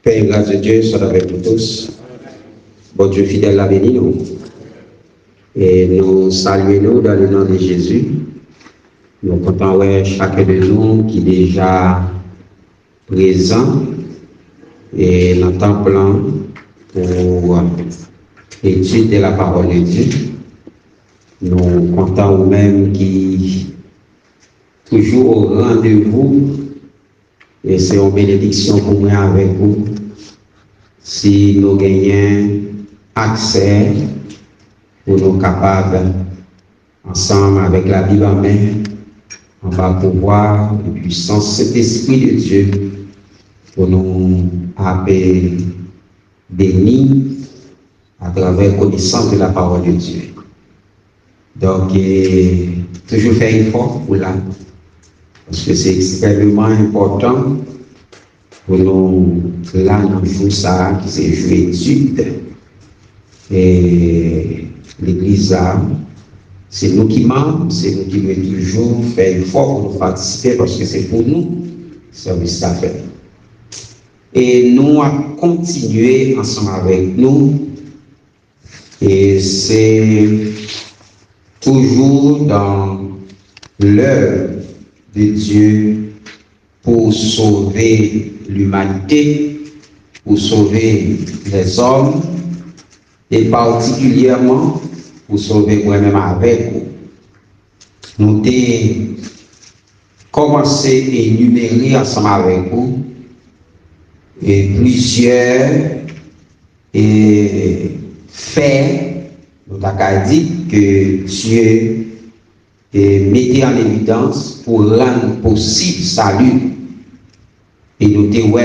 Père, grâce de Dieu soit avec nous tous. Bon Dieu fidèle a béni nous. Et nous saluons dans le nom de Jésus. Nous comptons chacun de nous qui est déjà présent et dans le temps plan pour étude de la parole de Dieu. Nous comptons nous-mêmes qui toujours au rendez-vous et c'est une bénédiction pour moi avec vous si nous gagnons accès pour nous capables ensemble avec la Bible en main on va pouvoir la puissance cet esprit de Dieu pour nous appeler bénis à travers la connaissance de la parole de Dieu. Donc, toujours faire effort pour là, parce que c'est extrêmement important pour nous, là, dans le jour ça, qui c'est jour étude. Et l'église, c'est nous qui manquons, c'est nous qui devons toujours faire effort pour nous participer, parce que c'est pour nous, service à faire. Et nous allons continuer ensemble avec nous, et c'est toujours dans l'œuvre de Dieu pour sauver l'humanité, pour sauver les hommes, et particulièrement pour sauver moi-même avec vous. Nous avons commencé à énumérer ensemble avec vous et plusieurs faits. Nous avons dit que Dieu mettait en évidence pour rendre possible salut. Et nous avons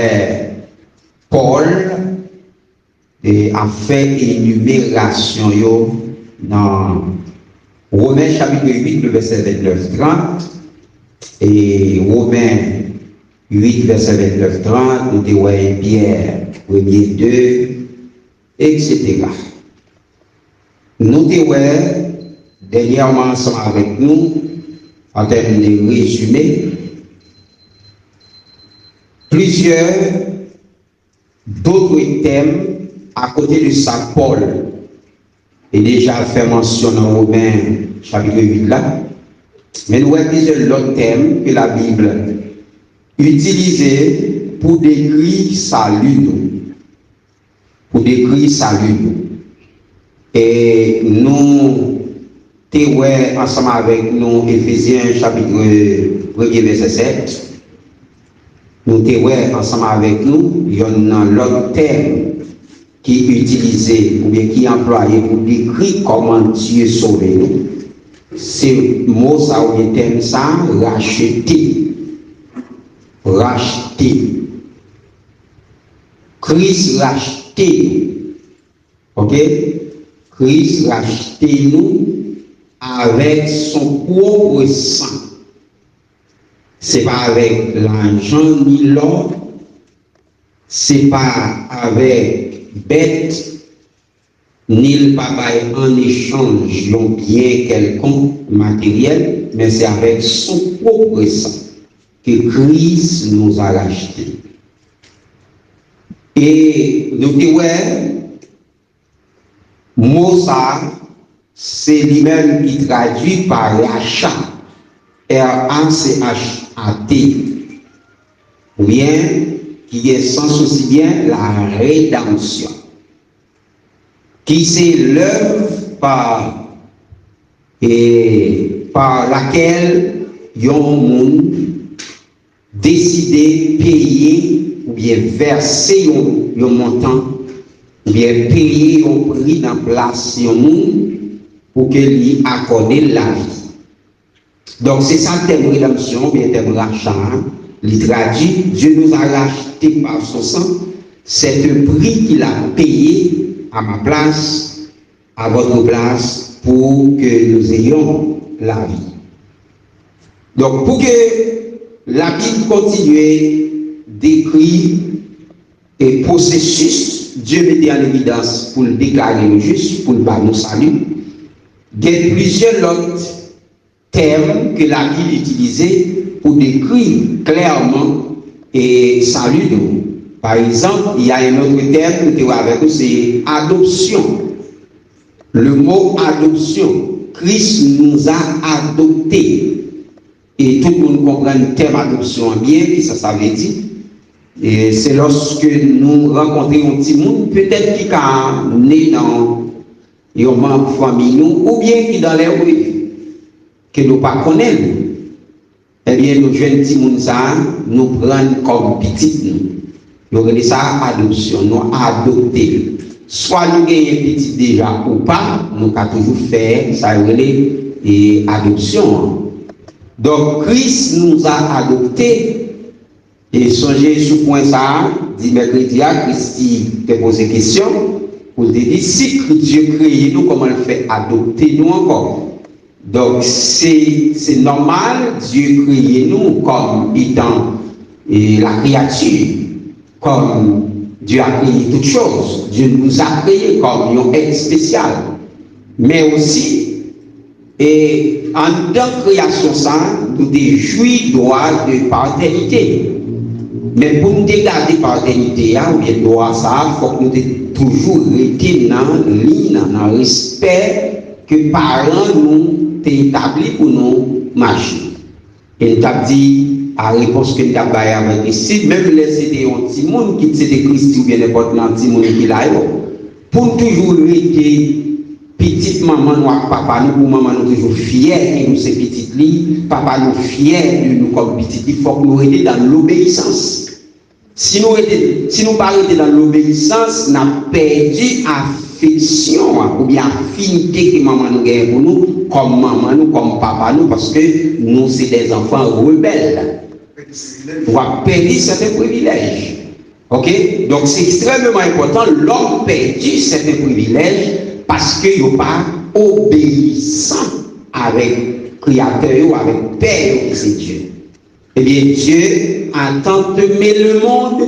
Paul a fait énumération dans Romains chapitre 8, le verset 29-30 et Romains 8, verset 29-30, nous avons Pierre 1er 2, etc. Nous avons dernièrement ensemble avec nous, en termes de résumé, plusieurs d'autres thèmes à côté de ça, Paul est déjà fait mention dans Romains chapitre 8 là, mais nous avons plusieurs autres thèmes que la Bible utilisait pour décrire salut. Pour décrire salut. Et nous sommes ensemble avec nous, Éphésiens chapitre 1er verset 7. Nous sommes ensemble avec nous, il y a l'autre terme qui est utilisé ou bien qui est employé pour décrire comment Dieu sauve nous. C'est le mot ça ou le terme ça, racheter. Racheter. Christ racheter. Ok? Christ racheter nous avec son propre sang. C'est pas avec l'argent ni l'or, c'est pas avec bête, ni le papa en échange d'un bien quelconque matériel, mais c'est avec son propre sang que Christ nous a rachetés. Et nous disons, mot ça, c'est lui-même qui traduit par rachat, R-A-C-H-A-T, ou bien qui est sans aussi bien la rédemption, qui c'est l'œuvre par laquelle un monde décidé payer ou bien verser un montant ou bien payer un prix dans place un monde pour que lui accorde la vie. Donc c'est ça le terme rédemption, bien le terme rachat. Il traduit, Dieu nous a racheté par son sang. C'est un prix qu'il a payé à ma place, à votre place, pour que nous ayons la vie. Donc pour que la Bible continue d'écrire et processus, Dieu mettait en évidence pour le déclarer le juste, pour le pas nous salut. Il y a plusieurs autres termes que la Bible utilisait pour décrire clairement et salut nous. Par exemple, il y a un autre terme que avec nous, c'est adoption. Le mot adoption, Christ nous a adoptés. Et tout le monde comprend le terme adoption bien, et ça veut dire Et c'est lorsque nous rencontrons un petit monde, peut-être qui a né dans une famille, ou bien qui dans les rues, que nous ne connaissons pas. Eh bien, nous jeunes petits monde, nous prenons comme petit. Nous regardons ça adoption, nous adopter. Soit nous gagnons petit déjà ou pas, nous avons toujours fait ça et adoption. Donc, Christ nous a adoptés. Et songez sur point ça, dit mercredi à Christi te pose question, pour dire si Dieu crée nous, comment il fait adopter nous encore. Donc c'est normal, Dieu crée nous comme étant la créature, comme Dieu a créé toutes choses. Dieu nous a créé comme un être spécial. Mais aussi, et en tant que création ça, nous avons joui droit de paternité. Mais pour nous garder paternité, ou bien droit ça, il faut que nous toujours rester dans le respect que les parents nous établi pour nous marcher. Et nous avons dit, à réponse que nous avons avec ici, même les c'était un petit monde qui c'était Christ ou bien n'importe quel petit monde qui l'a pour nous toujours rester petite maman ou papa nous, pour maman nous toujours fiers que nous c'est petite li, papa nous fiers de nous comme petite, il faut que nous restions dans l'obéissance. Si nous ne pas dans l'obéissance, nous avons perdu affection ou bien affinité que maman nous gagne pour nous, comme maman nous, comme papa nous, parce que nous sommes des enfants rebelles. On va perdre certains privilèges. Ok? Donc c'est extrêmement important, l'homme perd certains privilèges parce qu'il n'est pas obéissant avec le Créateur ou avec le Père qui c'est Dieu. Eh bien, Dieu, en tant que le monde,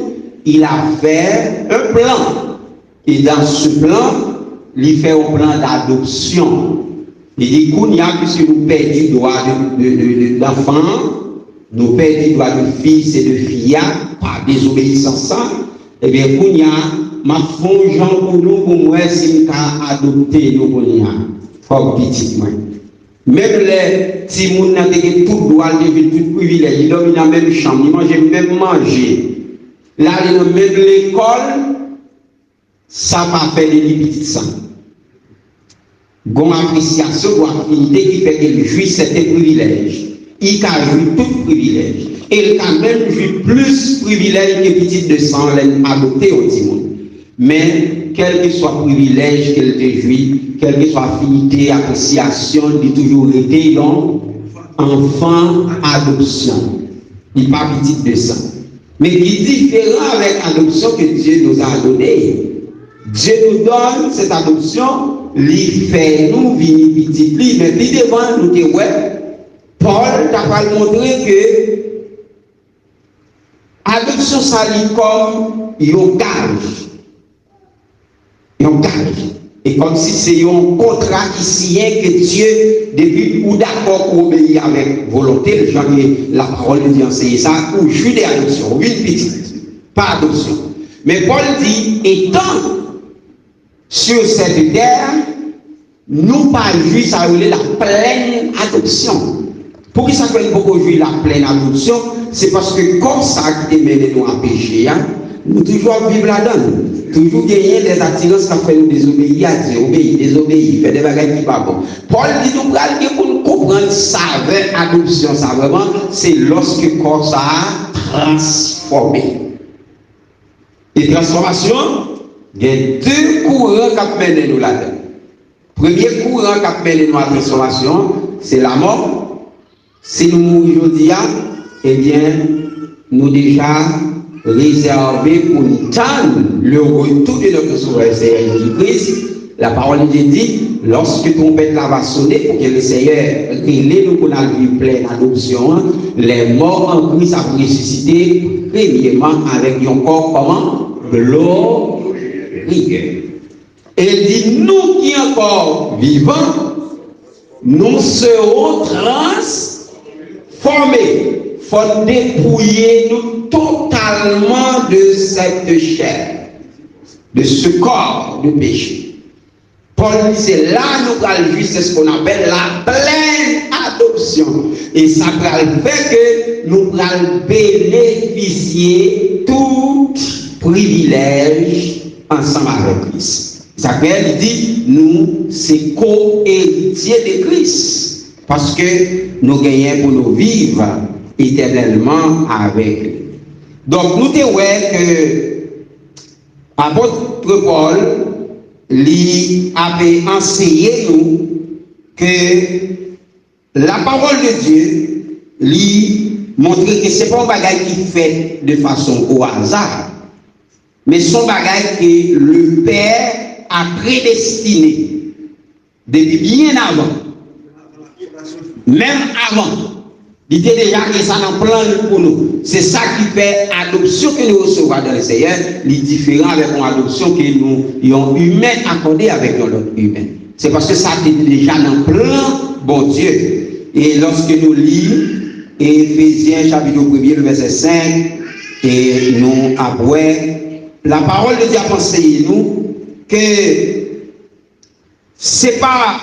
il a fait un plan. Et dans ce plan, il fait un plan d'adoption. Il dit qu'il y a, puisque nous perdons le droit d'enfant, nous perdons le droit de fils et de filles par désobéissance, eh bien, il y a, ma fond Jean pour nous, pour moi, si nous avons adopté nous, pour nous, faut petit moi. Même les petits gens qui ont tout droit, tout privilège, ils dorment dans la même chambre, ils mangent même manger. Là, même l'école, ça va faire des petites sang. Une appréciation, une affinité qui fait qu'il jouit certains privilèges. Il a joué tout privilège. Et il a même joué plus privilèges que petites de sang adopté au petit monde. Mais quel que soit le privilège qu'elle te jouit, quelle que soit affinité, appréciation, il a toujours été donc enfant adoption. Il n'est pas petite de sang. Mais qui est différent avec l'adoption que Dieu nous a donnée. Dieu nous donne cette adoption, il fait nous venir petit, mais puis devant nous dire ouais, Paul t'a pas montré que l'adoption ça lit comme un gage. Un gage. Et comme si c'est un contrat qui signe que Dieu, depuis ou d'accord ou obéir avec volonté, le genre la parole de Dieu enseigne ça, ou juste des adoptions, ou une petite, pas adoption. Mais Paul dit, étant sur cette terre, nous pas juste à la pleine adoption. Pour qui ça fait beaucoup jouer la pleine adoption? C'est parce que comme ça qui mène nous à pécher, hein, nous toujours vivre là-dedans. Toujours gagner des attirances qui fait nous désobéir à Dieu, désobéir, faire des bagages qui pas bon. Paul dit nous pour nous comprendre ça, adoption, ça vraiment, c'est lorsque comme ça a transformé. Et transformation, il y a deux courants qui mènent nous là-dedans. Premier courant qui mène nous à la transformation, c'est la mort. Si nous mourons aujourd'hui, eh bien, nous déjà réservé pour nous tendre le retour de notre Sauveur Seigneur Jésus-Christ. La parole de Dieu dit, lorsque ton père va sonner pour que le Seigneur révèle nous pour la vie pleine adoption, les morts en Christ ont ressuscité premièrement avec un corps comment? Glorieux. Et il dit, nous qui encore vivants, nous serons transformés. Il faut dépouiller nous totalement de cette chair, de ce corps de péché. Paul dit, c'est là nous allons juste ce qu'on appelle la pleine adoption. adoption. Et ça va faire que nous allons bénéficier tout privilège ensemble avec Christ. Ça veut dire, il dit, nous, c'est co-héritiers de Christ. Parce que nous gagnons pour nous vivre éternellement avec lui. Donc, nous te voyons que l'apôtre Paul lui avait enseigné nous que la parole de Dieu lui montre que ce n'est pas un bagage qui fait de façon au hasard, mais son bagage que le Père a prédestiné depuis bien avant, même avant. Il était déjà que ça en plan pour nous. C'est ça qui fait l'adoption que nous recevons dans le Seigneur, les différents avec une adoption que nous avons humaine accordée avec l'autre humain. C'est parce que ça était déjà dans le plan, bon Dieu. Et lorsque nous lisons Éphésiens chapitre 1er, le verset 5, et nous après, la parole de Dieu a conseillé nous que ce n'est pas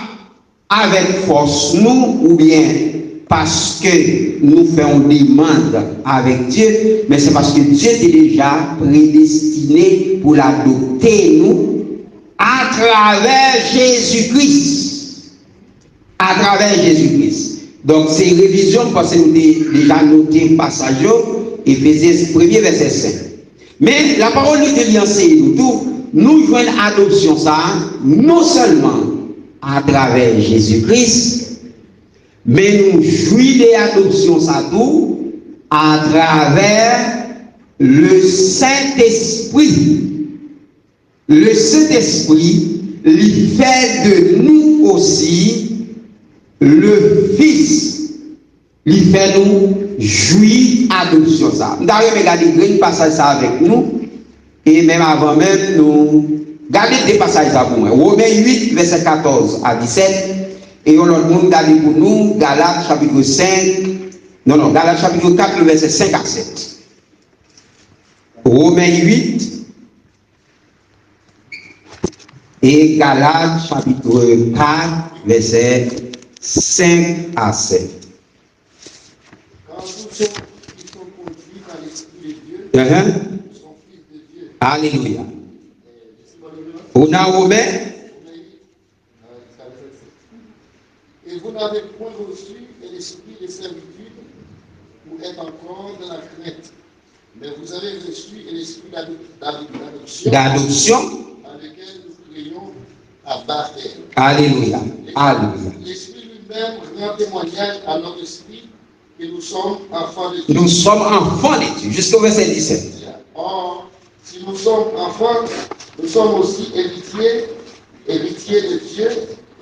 avec force nous ou bien parce que nous faisons des demandes avec Dieu, mais c'est parce que Dieu est déjà prédestiné pour l'adopter nous à travers Jésus-Christ. À travers Jésus-Christ. Donc, c'est une révision parce que nous avons déjà noté le passage, Éphésiens 1er verset 5. Mais la parole de Dieu enseigne nous tout, nous jouons l'adoption ça, non seulement à travers Jésus-Christ, mais nous jouissons de l'adoption ça tout à travers le Saint-Esprit. Le Saint-Esprit, il fait de nous aussi le Fils. Il fait nous jouir adoption ça. Nous avons regardé un passage ça avec nous. Et même avant même, nous regardons des passages ça pour moi. Romains 8, verset 14 à 17. Et on a regardé pour nous, Galates chapitre 5. Non, Galates chapitre 4, verset 5 à 7. Romains 8. Et Galates chapitre 4, verset 5 à 7. Car tous ceux qui sont conduits par l'Esprit de Dieu sont fils de Dieu. Alléluia. On a Romain. Et vous n'avez point reçu l'esprit de servitude pour être encore dans la crainte, mais vous avez reçu l'esprit d'adoption à lequel nous crions à Baptême. Alléluia. Alléluia. L'esprit lui-même rend témoignage à notre esprit que nous sommes enfants de Dieu. Nous sommes enfants de Dieu, jusqu'au verset 17. Or, si nous sommes enfants, nous sommes aussi héritiers de Dieu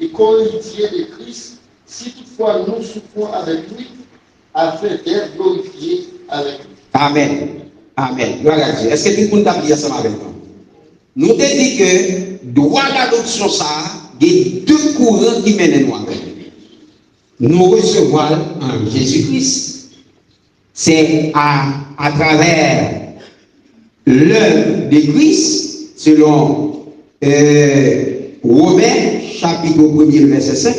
et co-héritiers de Christ, si toutefois nous souffrons avec lui, afin d'être glorifiés avec lui. Amen. Amen. Gloire à Dieu. Est-ce que tout le monde a dit ça avec nous? Nous te dit que droit d'adoption, ça, il y a deux courants qui mènent nous avec nous. Nous recevons en Jésus-Christ. C'est à travers l'œuvre de Christ, selon Romains, chapitre 1er, verset 5.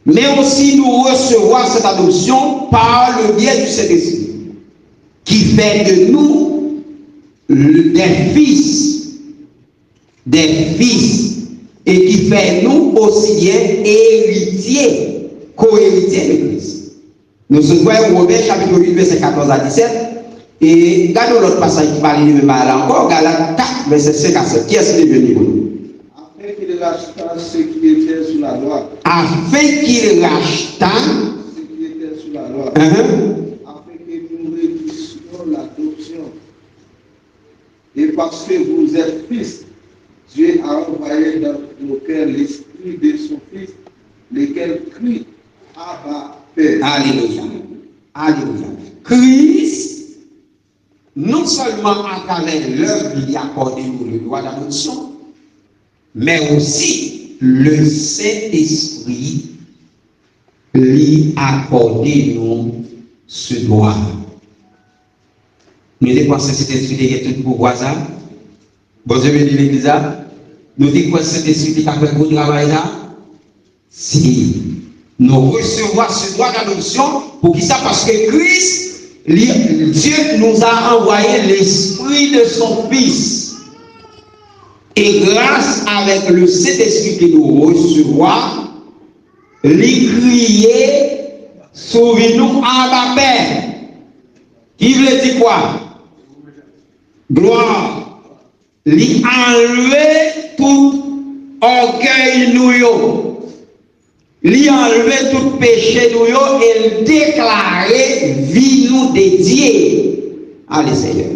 Mais aussi nous recevons cette adoption par le biais du Saint-Esprit, qui fait de nous des fils, et qui fait nous aussi bien héritiers, co-héritiers de Christ. Nous sommes Romains chapitre 8, verset 14 à 17, et regardons l'autre passage qui parle de même là encore, Galates 4, verset 5 à 7. Qui est-ce qui est venu pour nous? Afin qu'il racheta ceux qui étaient sous la loi. Afin qu'il racheta Ceux qui étaient sous la loi. Afin que nous réussissions l'adoption. Et parce que vous êtes fils, Dieu a envoyé dans nos cœurs l'esprit de son Fils, lequel crie Abba, Père. Alléluia. Alléluia. Christ, non seulement à travers l'œuvre, il a accordé nous le droit d'adoption, mais aussi le Saint-Esprit lui a accordé nous ce droit. Nous dépensons que cet esprit qui est tout pouvoir ça. Bon Dieu me dit l'église ça. Nous disons que cet esprit qui a fait le travail là. Si nous recevons ce droit d'adoption. Pour qui ça? Parce que Christ, Dieu nous a envoyé l'esprit de son Fils. Et grâce avec le Saint-Esprit que nous recevons, les crier, sauvez-nous à Père. Qui veut dire quoi? Gloire. Lui enlever tout orgueil nous yo. Lui enlever tout péché nous yo et déclarer vie nous dédiée à le Seigneur.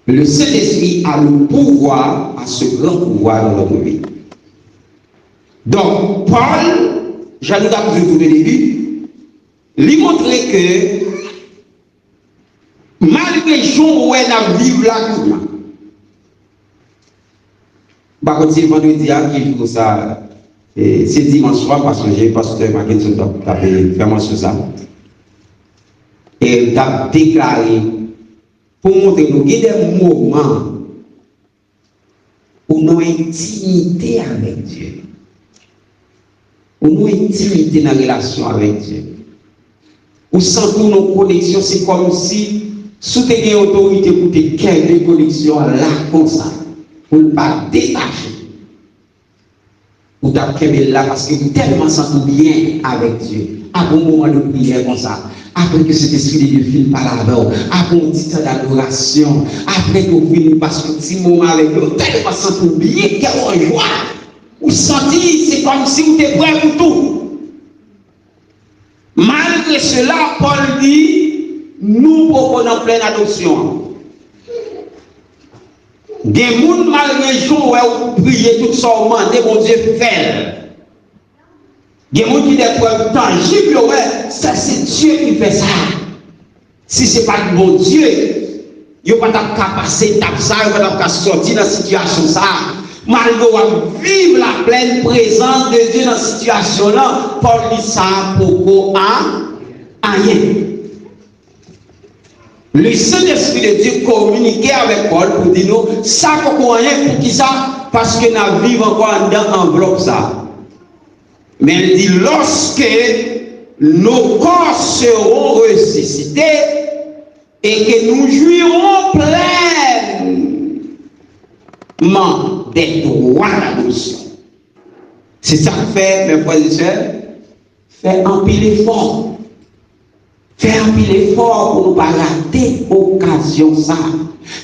Le Saint-Esprit a le pouvoir, a ce grand pouvoir dans notre vie. Donc, Paul, j'en ai dit au début, lui montrer que malgré les gens où elle a vécu la vie, par contre, c'est vendredi qui joue ça, c'est dimanche soir parce que j'ai pasteur Mackinson qui a fait vraiment sur ça. Et il a déclaré pour montrer nous qu'il y a des moments où nous avons intimité avec Dieu. Où nous avons intimité dans la relation avec Dieu. Où sans nos connexions, c'est comme si sous tes autorités pour te créer des connexions là comme ça. Pour ne pas détacher. Pour t'apprendre là parce que vous tellement sentez bien avec Dieu. À un moment de prière comme ça. Après que cet esprit de Dieu finit par là-bas, après un petit temps d'adoration, après que vous finissez par ce petit moment avec Dieu, tellement sentez bien, quelle joie. Vous sentez, c'est comme si vous étiez prêt pour tout. Malgré cela, Paul dit, nous pouvons en pleine adoption. Des gens malgré les jours où vous priez tout ça au monde, mon Dieu fait. Des gens qui des preuves tangibles, ouais, ça c'est Dieu qui fait ça. Si ce n'est pas le bon Dieu, il n'y a pas de passer ça, il n'y a pas de sortir dans la situation ça. Malgré vivre la pleine présence de Dieu dans la situation là, Paul dit ça pour rien. Le Saint-Esprit de Dieu communiquait avec Paul pour dire nous, ça pour rien, pour qui ça? Parce que nous vivons encore dans l'enveloppe ça. Mais il dit, lorsque nos corps seront ressuscités et que nous jouirons pleinement des droits d'adoption. C'est ça que fait, mes frères et sœurs, faire un pile effort. Faire un pile effort pour ne pas rater l'occasion ça.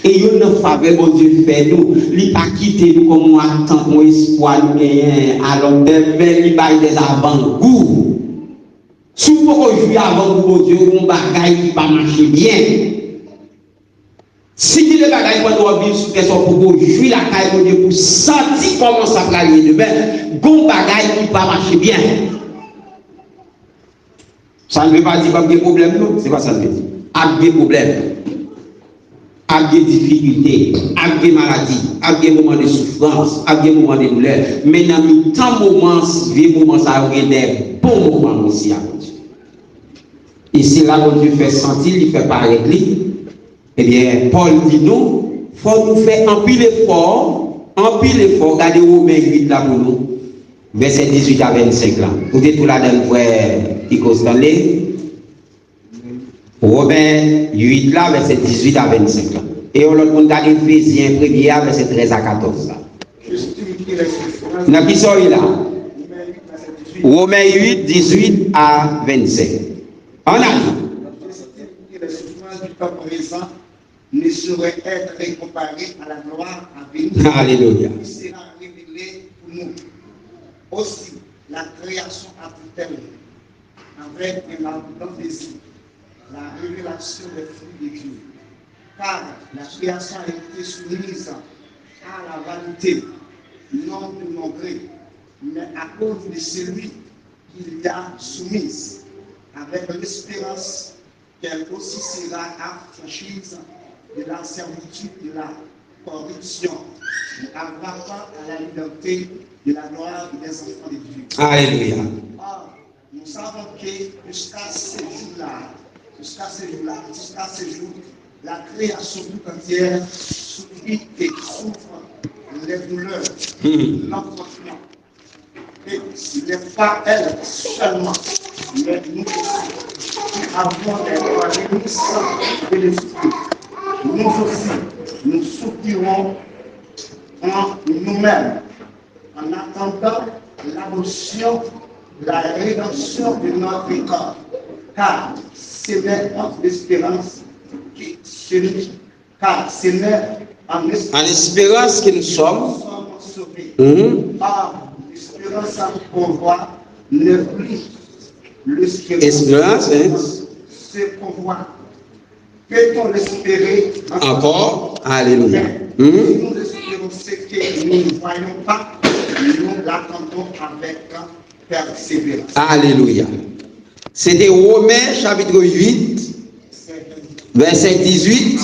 Et il y a une faveur que Dieu fait nous. Il n'a pas quitté nous comme on attend, mon espoir nous gagne. Alors, il va des avant-goûts. Si vous pouvez jouer avant-goût, Dieu, un bagage qui va marcher bien. Si il y a des bagages qui vont vivre sur question pour jouer la caille de Dieu, pour sentir comment ça va aller demain, un bagage qui va marcher bien. Ça ne veut pas dire qu'il y a des problèmes, non? C'est pas ça que ça veut dire. Il y a des problèmes. Avec des difficultés, avec des maladies, avec des moments de souffrance, avec des moments de douleur. Mais dans le temps moment, des moments, ça a des bons moments aussi à Dieu. Et c'est là que Dieu fait sentir, il fait parler de lui. Eh bien, Paul dit nous, il faut nous faire un pile effort, regardez Romains 8 là pour nous, verset 18 à 25 là. Vous êtes tout là dans le frère Pico Stanley. Romains 8 là, verset 18 à 25 là. Et on regarde Éphésiens 1er verset 13 à 14 là. Dans qui sont là? Romains 8, 18 à 25. On a dit. Les souffrances du temps présent ne sauraient être comparées à la gloire à venir. Alléluia. Qui sera révélée pour nous. Aussi, la création a-t-elle avec un ardent désir la révélation des fruits de Dieu. Car la création a été soumise à la vanité, non de mon gré, mais à cause de celui qui l'y a soumise, avec l'espérance qu'elle aussi sera affranchie de la servitude de la corruption, avoir pas à la liberté de la gloire des enfants de Dieu. Alléluia. Or, nous savons que jusqu'à ce jour, la création tout entière souffre et souffre les douleurs, l'enfantement. Et Et ce n'est pas elle seulement, mais nous aussi, qui avons des connaissances de l'esprit. Nous aussi, nous soupirons en nous-mêmes, en attendant l'adoption, la rédemption de notre corps. Car c'est en espérance qui car c'est en espérance que nous sommes sauvés. Par l'espérance qu'on voit ne plus l'espérance, c'est qu'on voit. Peut-on l'espérer encore? Alléluia. Si nous espérons ce que nous ne voyons pas, nous l'attendons avec persévérance. Alléluia. C'était Romains chapitre 8, verset 18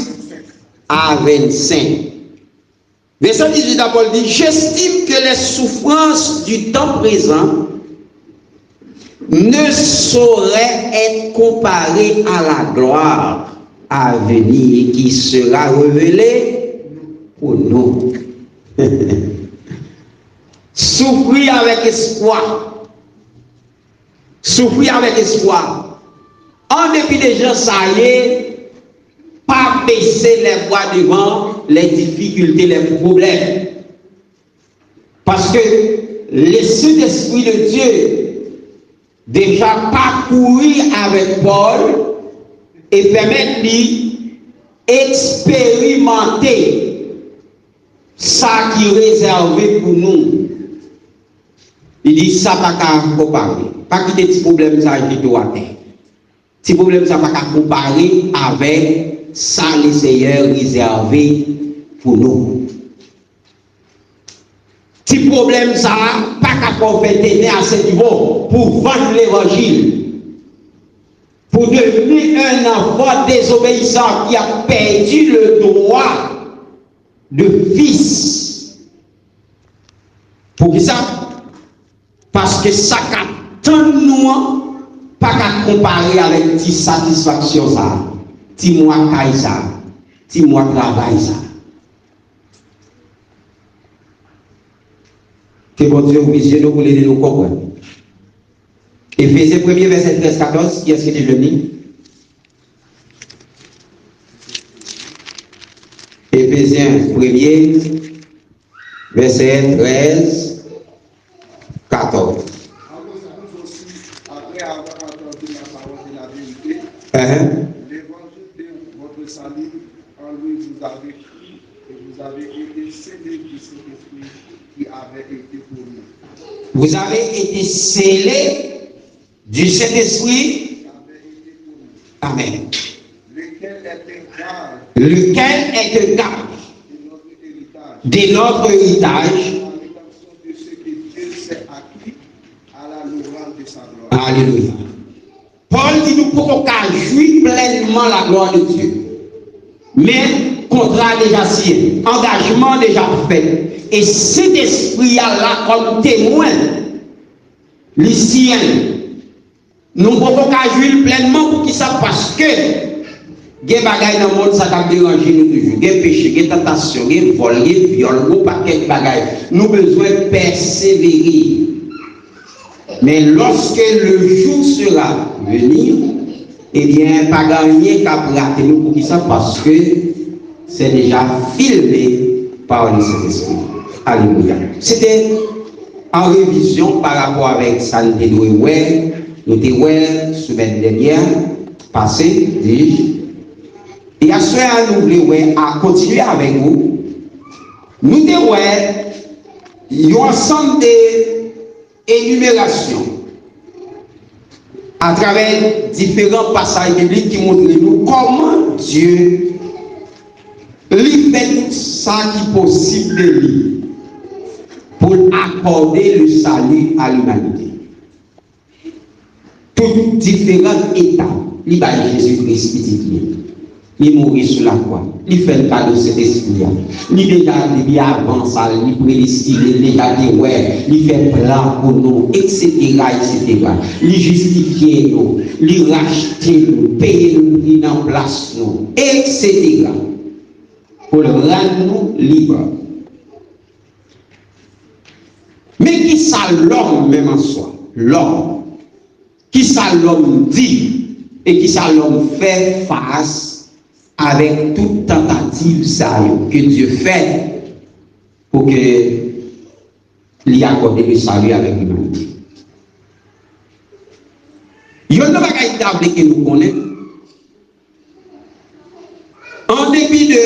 à 25. Verset 18, Paul dit, j'estime que les souffrances du temps présent ne sauraient être comparées à la gloire à venir qui sera révélée pour nous. Souffrir avec espoir. Souffrir avec espoir. En dépit des gens, ça y est, pas baisser les bras devant les difficultés, les problèmes. Parce que le Saint-Esprit de Dieu déjà parcouru avec Paul et permettre lui expérimenter ça qui est réservé pour nous. Il dit ça pas qu'à comparer. Pas quitter petit problème ça qui doit être. Petit problème ça pas qu'à comparer avec ça les Seigneur réservé pour nous. Petit problème ça pas qu'à faire à ce niveau pour vendre l'évangile. Pour devenir un enfant désobéissant qui a perdu le droit de fils. Pour qui ça? Parce que ça qu'attend nous, pas qu'à comparer avec ti satisfaction ça, ti moi caille ça, ti moi travail ça. Que bon Dieu vous visionne pour l'aider nous comprendre. Éphésiens 1er verset 13-14, qui est-ce que tu lis? Éphésiens 1er verset 13-14. Après avoir entendu la parole de la vérité, l'évangile de votre salut, en lui vous avez cru et vous avez été scellés du Saint-Esprit qui avait été pour nous. Vous avez été scellés du Saint-Esprit. Amen. Lequel est le gage de notre héritage. Alléluia. Paul dit nous ne pouvons pas jouir pleinement la gloire de Dieu. Mais contrat déjà signé, engagement déjà fait. Et cet esprit a là comme témoin, les siens. Nous ne pouvons pas jouir pleinement pour qui ça parce que il y a des bagailles dans le monde, ça a dérangé nous toujours. Il y a péché, il y a tentation, il y a vol, il y a viol, il y a paquet de bagailles. Nous avons besoin de persévérer. Mais lorsque le jour sera venu, eh bien, pas gagner qu'à braquer nous pour qui ça parce que c'est déjà filmé par le Saint-Esprit. Alléluia. C'était en révision par rapport avec ça, nous avons semaine dernière, passée, dis-je. Et à ce moment-là, nous à continuer avec vous. Nous avons un ensemble d'énumérations à travers différents passages bibliques qui montrent nous comment Dieu lui fait tout ça qui est possible de lui pour accorder le salut à l'humanité. Toutes différentes étapes, il va Jésus-Christ petit. Il mourit sur la croix. Il fait le cadeau de cet esprit. Il déjà dit avant ça, il prédestine, il déjà dit ouais, il fait plan pour nous, etc. Il justifie nous, il rachète nous, paye nous, il en place nous, etc. Pour le rendre nous libres. Mais qui ça l'homme même en soi? L'homme. Qui ça l'homme dit et qui ça l'homme fait face avec toute tentative ça que Dieu fait pour que lui accorde le salut avec l'humanité. Il y a une bagaille que nous connaissons. En dépit de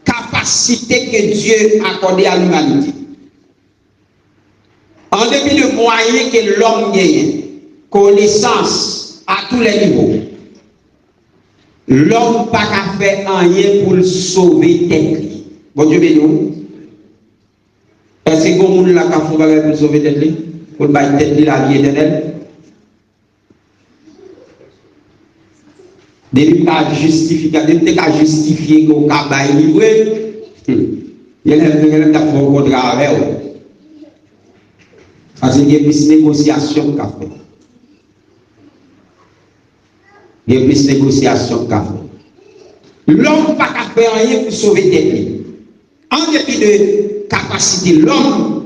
capacité que Dieu a accordée à l'humanité, en dépit de moyens que l'homme gagne, connaissance à tous les niveaux, l'homme n'a pas fait rien pour le sauver tête. Bon Dieu béni. Est-ce que vous avez fait pour sauver tête? Pour le bailler tête la vie éternelle? Depuis qu'à justifier qu'on a baillé livré, il y a un contrat avec eux. Parce qu'il y a plus de négociations qu'a fait. Il y a plus de négociations qu'a fait. L'homme n'a pas faire rien pour sauver des vies. En dépit de capacité, l'homme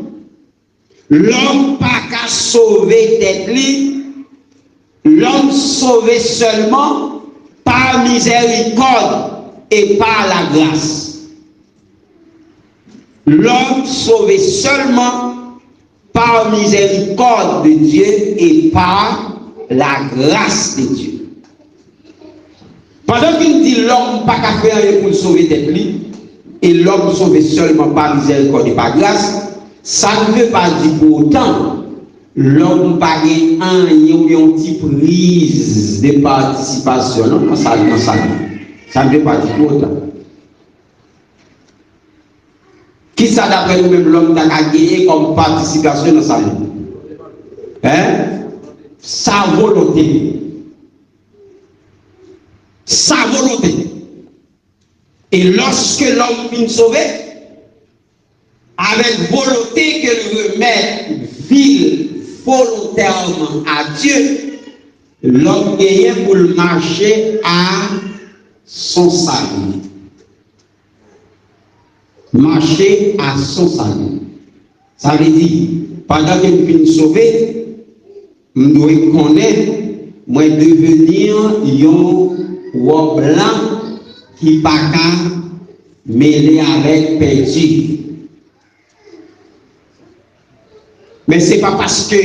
n'a pas qu'à sauver des vies. L'homme sauvé seulement par miséricorde et par la grâce. L'homme sauvé seulement par miséricorde de Dieu et par la grâce de Dieu. Pendant qu'il dit l'homme n'a pas qu'à faire rien pour sauver des vies, et l'homme sauvé seulement par miséricorde et par grâce, ça ne veut pas dire pour autant l'homme n'a pas une petite prise de participation dans sa vie. Ça ne veut pas dire pour autant. Qui ça d'après nous-mêmes l'homme a gagné comme participation dans sa vie? Hein? Sa volonté. Sa volonté. Et lorsque l'homme finit sauvé, avec volonté que le remet vil volontairement à Dieu, l'homme gagne pour marcher à son salut. Marcher à son salut. Ça veut dire, pendant que nous finissons sauver, nous reconnaissons, moi devenir un roi blanc qui pas qu'à mêler avec perdu. Mais ce n'est pas parce que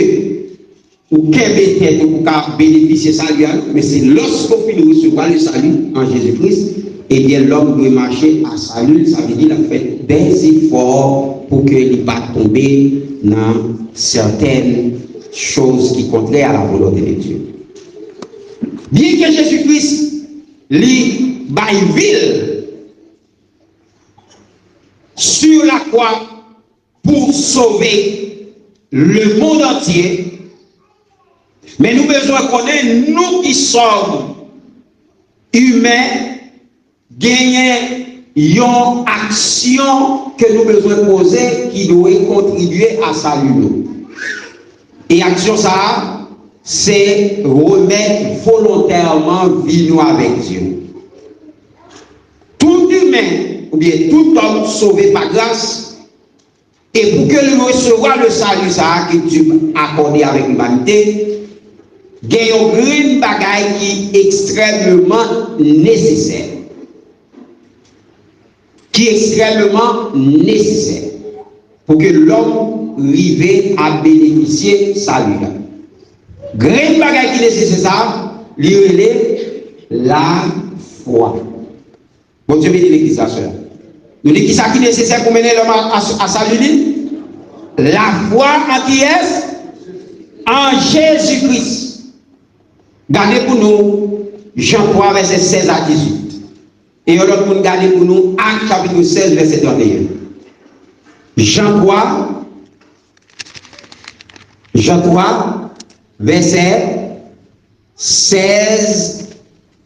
ou qu'un pour bénéficier salut, mais c'est lorsqu'on finit recevoir le salut en Jésus-Christ, et bien l'homme doit marcher à salut, ça veut dire qu'il a fait des efforts pour qu'il ne pas tomber dans certaines choses qui contraires à la volonté de Dieu. Bien que Jésus-Christ lui baille ville sur la croix pour sauver le monde entier, mais nous besoin connaître, nous qui sommes humains, gagner une action que nous besoin poser qui doit contribuer à salut. Et action ça, c'est remettre volontairement vie nous avec Dieu. Tout humain, ou bien tout homme sauvé par grâce, et pour que nous recevoir le salut ça que Dieu a accordé avec l'humanité, il y a une bagaille qui est extrêmement nécessaire. Qui est extrêmement nécessaire pour que l'homme arrive à bénéficier de salut. Grande bagaille qui est nécessaire, la foi. Bon Dieu bénit l'église à cela. Nous disons qui ça qui est nécessaire pour mener l'homme à salut? La foi en qui est? En Jésus-Christ. Gardez pour nous Jean 3, verset 16 à 18. Et on va garder pour nous Actes chapitre 16, verset 31. Jean 3, verset 16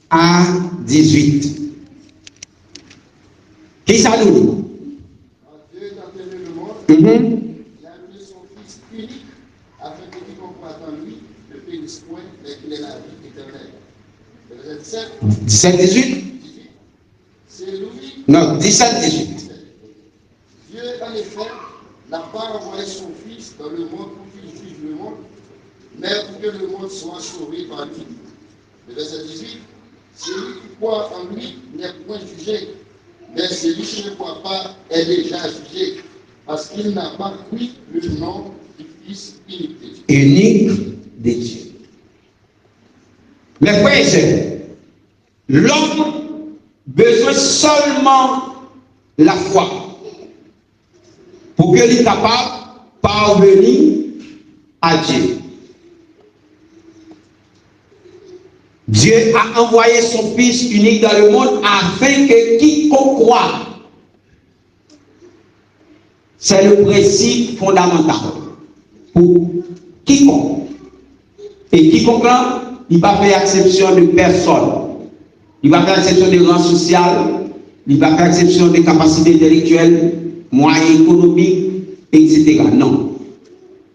à 18. Qui ça nous dit? Dieu a aimé le monde, il a donné son Fils unique, afin que quiconque croit en lui ne périsse point, mais qu'il ait la vie éternelle. Verset 17, 18? C'est lui. Non, 17, 18. Dieu en en effet, n'a pas envoyé son Fils dans le monde pour qu'il juge le monde, mais pour que le monde soit sauvé par lui. Le verset 18, celui qui croit en lui n'est point jugé, mais celui qui ne croit pas est déjà jugé, parce qu'il n'a pas cru le nom du Fils unique de Dieu. Mes frères et sœurs, l'homme besoin seulement la foi pour qu'il soit capable de parvenir à Dieu. Dieu a envoyé son Fils unique dans le monde afin que quiconque croit. C'est le principe fondamental pour quiconque. Et quiconque là, il ne va pas faire exception de personne. Il ne va pas faire exception de rang social. Il ne va pas faire exception de capacités intellectuelles, moyens économiques, etc. Non.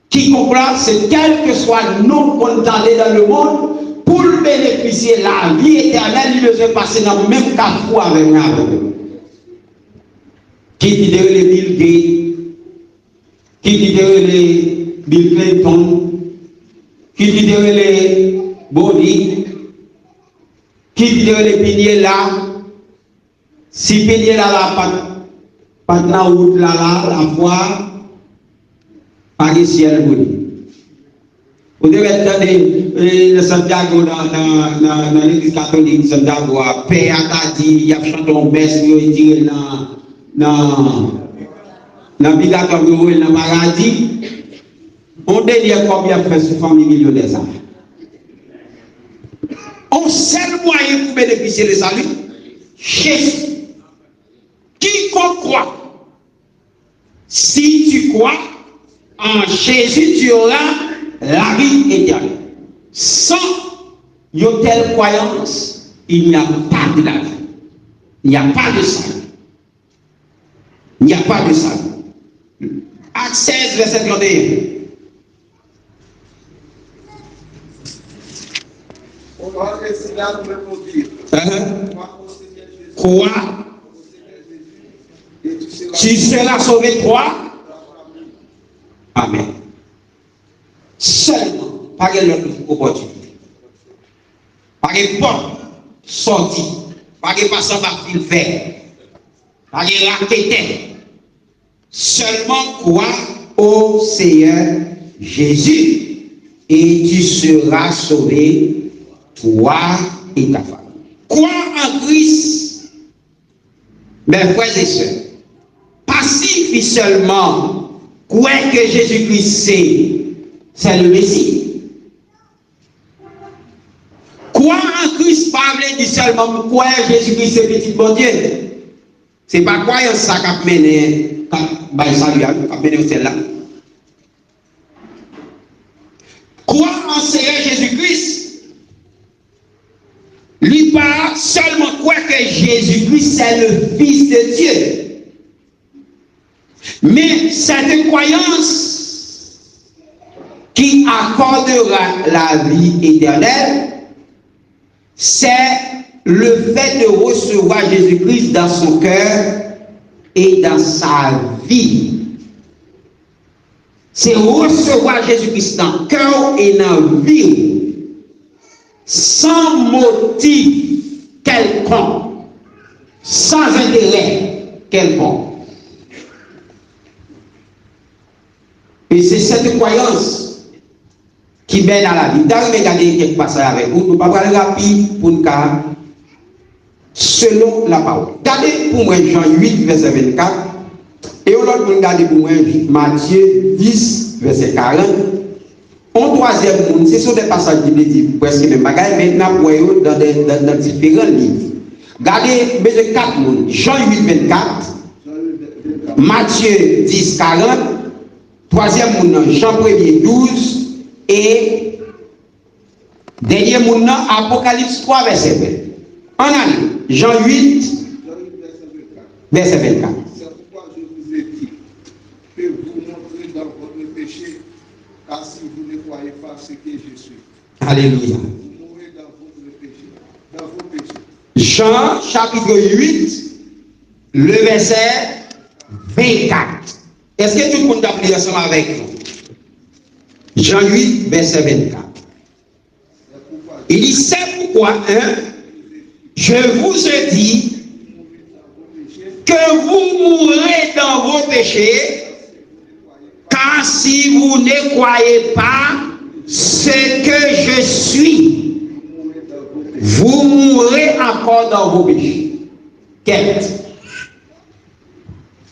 Quiconque là, c'est quel que soit le nom qu'on entendait dans le monde, pour bénéficier de la vie éternelle, il devait passer dans le même carrefour avec nous. Qui dit les Bill Gates, qui dit les Bill Clinton, qui dit les Body, qui dit les piliers là, si piliers là, pas de la route là, la foi, pas de ciel Body. Vous devez entendre le Santiago dans l'église catholique, Santiago, Père a dit, il y a chanté un best, il dit dans la vie d'accord, dans le paradis, on délire combien fait sur famille millionnaire. On seul moyen pour bénéficier de salut, Jésus. Quiconque croit, si tu crois en Jésus, tu auras la vie éternelle. Sans une telle croyance, il n'y a pas de la vie. Il n'y a pas de salut. Il n'y a pas de salut. Acte 16, verset 31. On va essayer de répondre. Crois. Tu seras sauvé, toi. Amen. Seulement, pas de l'autre opportunité. Pas de porte sortie. Pas de passant par fil vert. Pas de raquette. Seulement crois au Seigneur Jésus et tu seras sauvé, toi et ta famille. Crois en Christ, mes frères et sœurs. Pas suffit seulement croire que Jésus-Christ c'est le Messie. Croire en Christ, pas dire seulement croire Jésus-Christ c'est petit bon Dieu. C'est pas croyance ça qui a mené au celle-là. Croire en Seigneur Jésus-Christ, lui pas seulement croire que Jésus-Christ c'est le Fils de Dieu. Mais cette croyance qui accordera la vie éternelle, c'est le fait de recevoir Jésus-Christ dans son cœur et dans sa vie. C'est recevoir Jésus-Christ dans le cœur et dans la vie, sans motif quelconque, sans intérêt quelconque. Et c'est cette croyance qui mène à la vie. Dans le regarder quelques passages avec vous, nous ne pouvons pas aller rapide pour nous car selon la parole. Regardez pour moi Jean 8, verset 24. Et on l'autre pour regarder pour moi Matthieu 10, verset 40. En troisième monde, ce sont des passages qui disent presque les bagages, mais nous voyons dans différents livres. Regardez, mais 4 mondes. Jean 8, 24. Matthieu 10, 40. Troisième monde, Jean 1er 12 et dernier monde, Apocalypse 3, verset 20. En année, Jean 8, verset 24. C'est pourquoi je vous ai dit que vous montrez dans votre péché, car si vous ne croyez pas ce que je suis. Alléluia. Vous mourrez dans votre péché, dans vos péchés. Jean chapitre 8, le verset 24. Est-ce que tout le monde a prié ensemble avec nous? Jean 8, verset 24. Il dit, c'est pourquoi, je vous ai dit que vous mourrez dans vos péchés, car si vous ne croyez pas ce que je suis, vous mourrez encore dans vos péchés.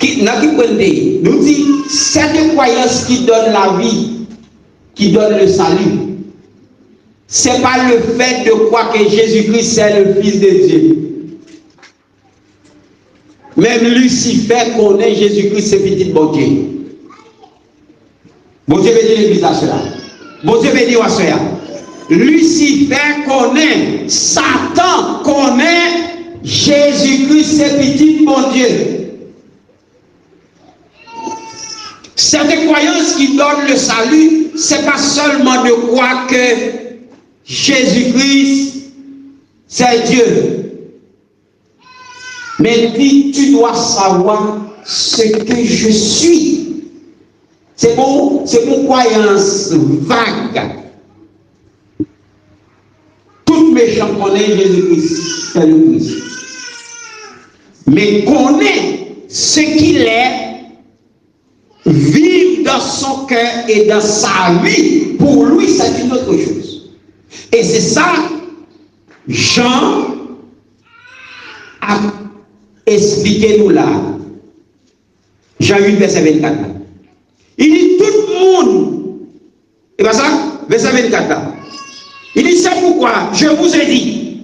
Nous dit, cette croyance qui donne la vie, qui donne le salut, ce n'est pas le fait de croire que Jésus-Christ c'est le Fils de Dieu. Même Lucifer connaît Jésus-Christ, c'est petit bon Dieu. Bon Dieu veut dire l'église à cela. Bon Dieu veut dire à cela. Lucifer connaît, Satan connaît Jésus-Christ, c'est petit bon Dieu. Cette croyance qui donne le salut, ce n'est pas seulement de croire que Jésus-Christ, c'est Dieu. Mais dit, tu dois savoir ce que je suis. C'est une croyance vague. Tout méchant connaît Jésus-Christ, c'est le Christ. Mais connaît ce qu'il est, vivre dans son cœur et dans sa vie, pour lui, c'est une autre chose. Et c'est ça, Jean a expliqué nous là. Jean 8, verset 24. Il dit tout le monde, et pas ça, verset 24 là. Il dit c'est pourquoi je vous ai dit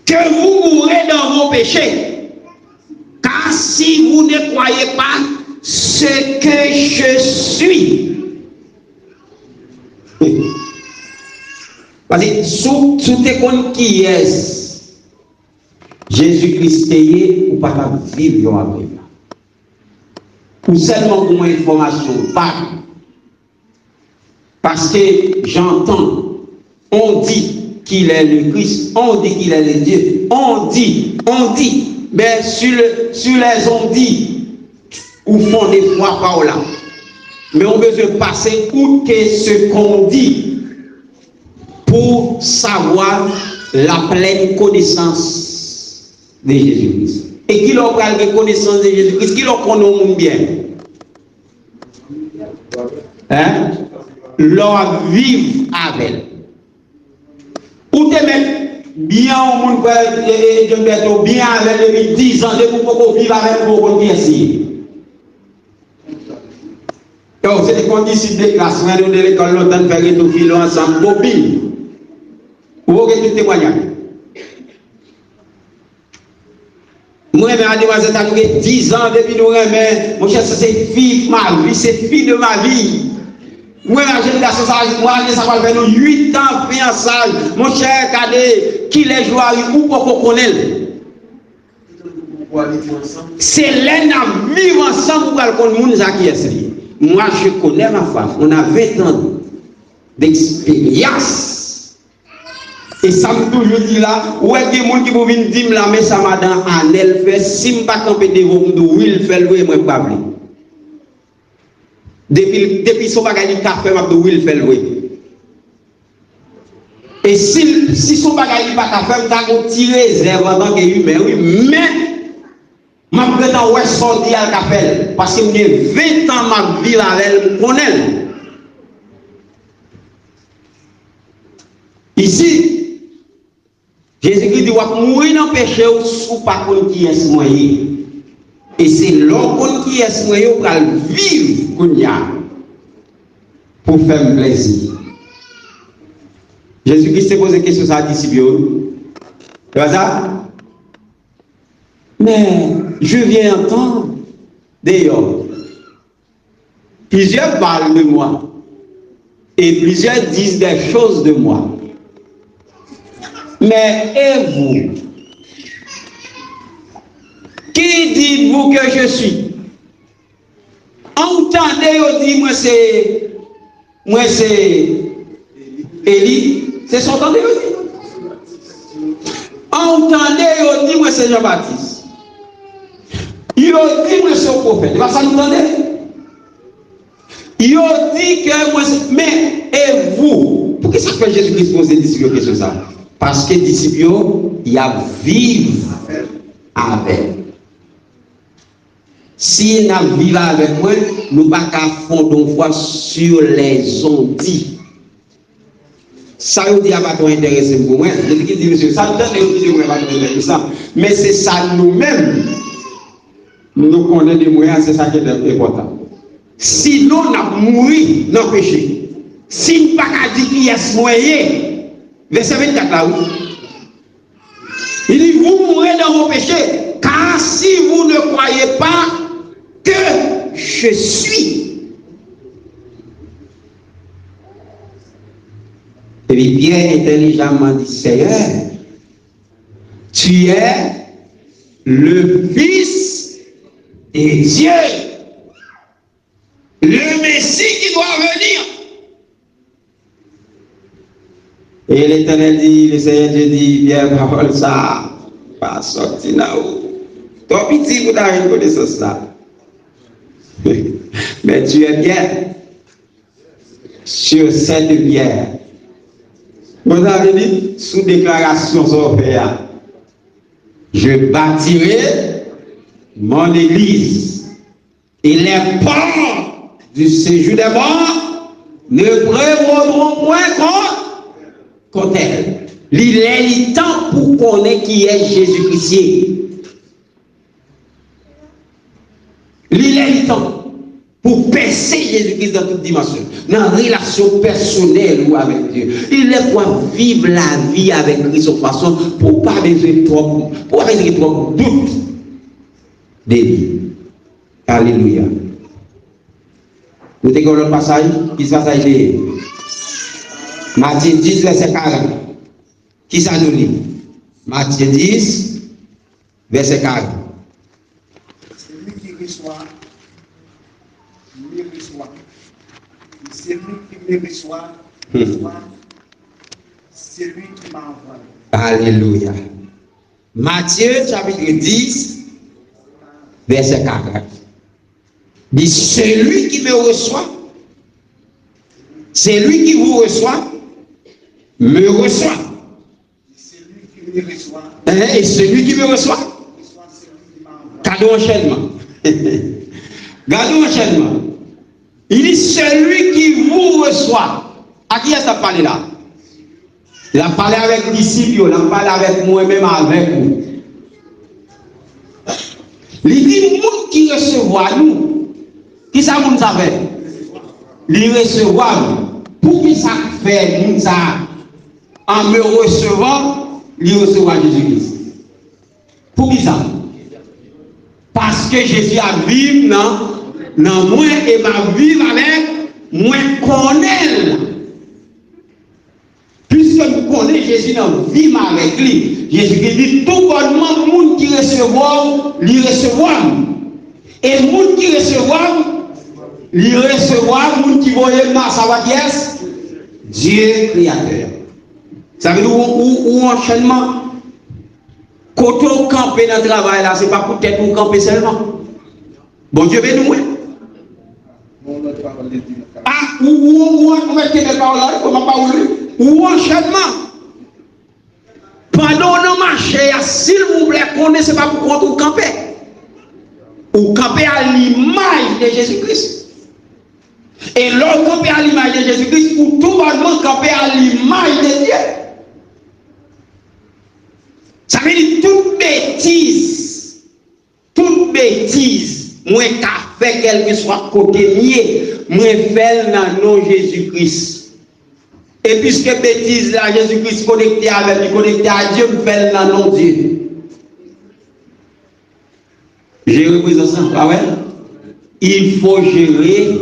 que vous mourrez dans vos péchés, car si vous ne croyez pas ce que je suis. Parce que sous tes comptes qui est Jésus-Christ payé ou pas vivre après. Ou seulement pour une information, pas. Parce que j'entends, on dit qu'il est le Christ, on dit qu'il est le Dieu, on dit, mais sur les on dit, ou font des fois par là. Mais on veut se passer outre ce qu'on dit pour savoir la pleine connaissance de Jésus-Christ. Et qui leur parle de connaissance de Jésus-Christ, qui leur connaît bien. Hein? Leur vivre avec. Ou te mettre bien au monde, bien avec les 10 ans, de pour vivre avec vous, ici. Donc, c'est des conditions de classe, on de l'école, l'automne, faire tout filo ensemble, bobine. Vous avez tout témoignage. Moi, je suis 10 ans depuis nous, mais mon cher, c'est fille, ma vie, c'est fille de ma vie. Moi, je ça va faire 8 ans fiançailles. Mon cher, cadet, qui les joue ou pour qu'on connaisse. C'est l'un à vivre ensemble pour qu'on nous acquiesce. Moi, je connais ma femme. On a 20 ans d'expérience. Et ça me toujours dit là, où est-ce que les gens qui vont venir dire là, mais ça m'a dans un elle fait, si je ne pas camper devant vous, il fait le moi pas. Depuis son bagage de café, je vais faire le. Et si son bagage de café, je vais tirer réserve en tant qu'humain, oui, mais. Je vais vous sortir à la café parce que j'ai 20 ans ma vie avec elle. Ici, Jésus-Christ dit que mourir dans le péché ou pas contre qui est moyen. Et c'est l'homme contre qui est moyen pour vivre pour faire plaisir. Jésus-Christ s'est posé question à disciples. C'est pas ça? Mais je viens entendre d'ailleurs. Plusieurs parlent de moi. Et plusieurs disent des choses de moi. Mais et vous? Qui dites-vous que je suis? Entendez, on dit, moi c'est Élie. C'est son entendez, on dit. Entendez, on dit, moi c'est Jean-Baptiste. Il dit, moi c'est le prophète. Ça nous entendez? Il dit que moi, mais et vous, pourquoi ça fait Jésus-Christ poser disciples question ça? Parce que disciples, il y a vivre avec. Si nous vivons avec moi, nous ne pouvons pas fonder foi sur les ondits. Ça veut dire pas intéressé pour moi. Je dis monsieur, ça ne veut pas intéressant. Mais c'est ça nous-mêmes. Nous connaissons des moyens, c'est ça qui est important. Sinon, on a mouru dans le péché. Si nous ne pouvons pas dire qu'il y a ce moyen, verset 24 là, oui. Il dit, vous mourrez dans vos péchés, car si vous ne croyez pas que je suis. Et puis Pierre intelligemment dit, Seigneur, tu es le Fils de Dieu, le Messie qui doit venir. Et l'Éternel dit, le Seigneur Dieu dit, Pierre, parole ça, pas sorti là haut. Toi, petit, vous avez une connaissance là. Mais tu es bien sur cette pierre. Vous avez dit, sous déclaration européenne, je bâtirai mon église et les portes du séjour des morts ne prévaudront point contre elle. Il est temps pour connaître qui est Jésus-Christ. Il est temps pour percer Jésus-Christ dans toute dimension, dans la relation personnelle ou avec Dieu. Il est pour vivre la vie avec Christ de façon pour ne pas avoir trop doute de lui. Alléluia. Nous avons le passage, qui passage de Matthieu 10, verset 40. Qui ça nous lit? Matthieu 10, verset 40. Celui qui reçoit, me reçoit. Celui qui me reçoit, reçoit celui qui m'a envoyé. Alléluia. Matthieu chapitre 10, verset 40. Dit celui qui me reçoit, celui qui vous reçoit, me reçoit. Celui qui me reçoit, Et celui qui me reçoit, reçoit celui qui m'a envoyé. gardons enchaînement. Gardons enchaînement. Il dit celui qui vous reçoit. À qui est-ce qu'il a parlé là? Il a parlé avec les disciples, il a parlé avec moi-même, avec vous. Il dit, le monde qui recevoir nous, qui ça nous savait? Il recevoir nous. Pour qui ça fait nous ça? En me recevant, il recevoir Jésus-Christ. Pour qui ça? Parce que Jésus a vécu dans moi et m'a vivre avec moi connaît. Puisque nous connaissons Jésus dans vivre avec lui, Jésus dit tout bonnement, le monde qui recevra, lui recevra. Et le monde qui recevra, lui recevra, le monde qui voyait ma savatiesse, Dieu créateur. Ça veut dire où enchaînement. Quand on campe dans le travail là, ce n'est pas pour être pour camper seulement. Bon Dieu veut nous. Ah, où on met des paroles là, comment pas où enchaînement. Pendant nos marchés, s'il vous plaît, ce n'est pas pour contre ou camper. Ou camper à l'image de Jésus-Christ. Et l'autre camper à l'image de Jésus-Christ, ou tout bonnement camper à l'image de Dieu. Ça veut dire toute bêtise, moi qu'a fait quel que soit côté mieux, moi fait dans le nom de Jésus-Christ. Et puisque bêtise là, Jésus-Christ connecté avec lui, connecté à Dieu, me fait dans le nom de Dieu. Gérer présence, ah ouais? Il faut gérer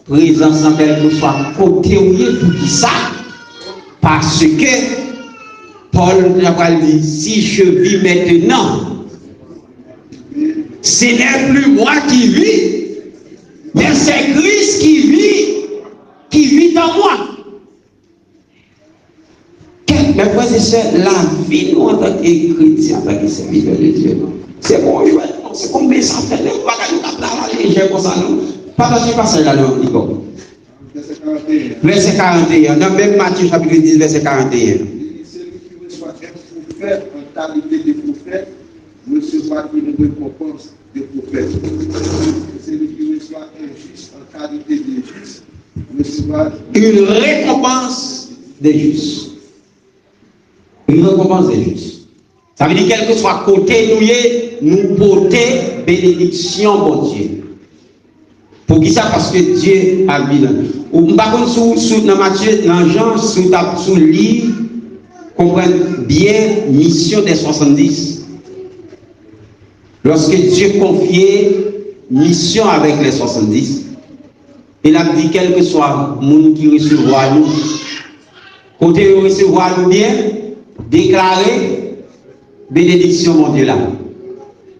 présence en quel que soit côté ou tout ça, parce que Paul dit, si je vis maintenant, ce n'est plus moi qui vis, mais c'est Christ qui vit en moi. Mes frères et sœurs, la vie, nous, en tant que chrétiens, en tant que serviteurs de Dieu, c'est bon, c'est combien ça fait, les bagages, nous avons comme ça, nous. Partagez pas ça là, non, Nico. Verset 41. Verset 41. Dans même Matthieu chapitre 10, verset 41. Celui qui reçoit un prophète en qualité de prophète recevra une récompense de prophète. Celui qui reçoit un juste en qualité de juste recevra Une récompense des justes. Une récompense des justes. Ça veut dire quel que soit côté nous porter bénédiction, bon Dieu. Pour qui ça? Parce que Dieu a mis là. Ou par contre, dans Matthieu, dans Jean, sous le livre, comprendre bien mission des 70. Lorsque Dieu confiait mission avec les 70, il a dit quel que soit le monde qui recevra nous, côté recevoir nous bien, déclarer bénédiction mon Dieu là.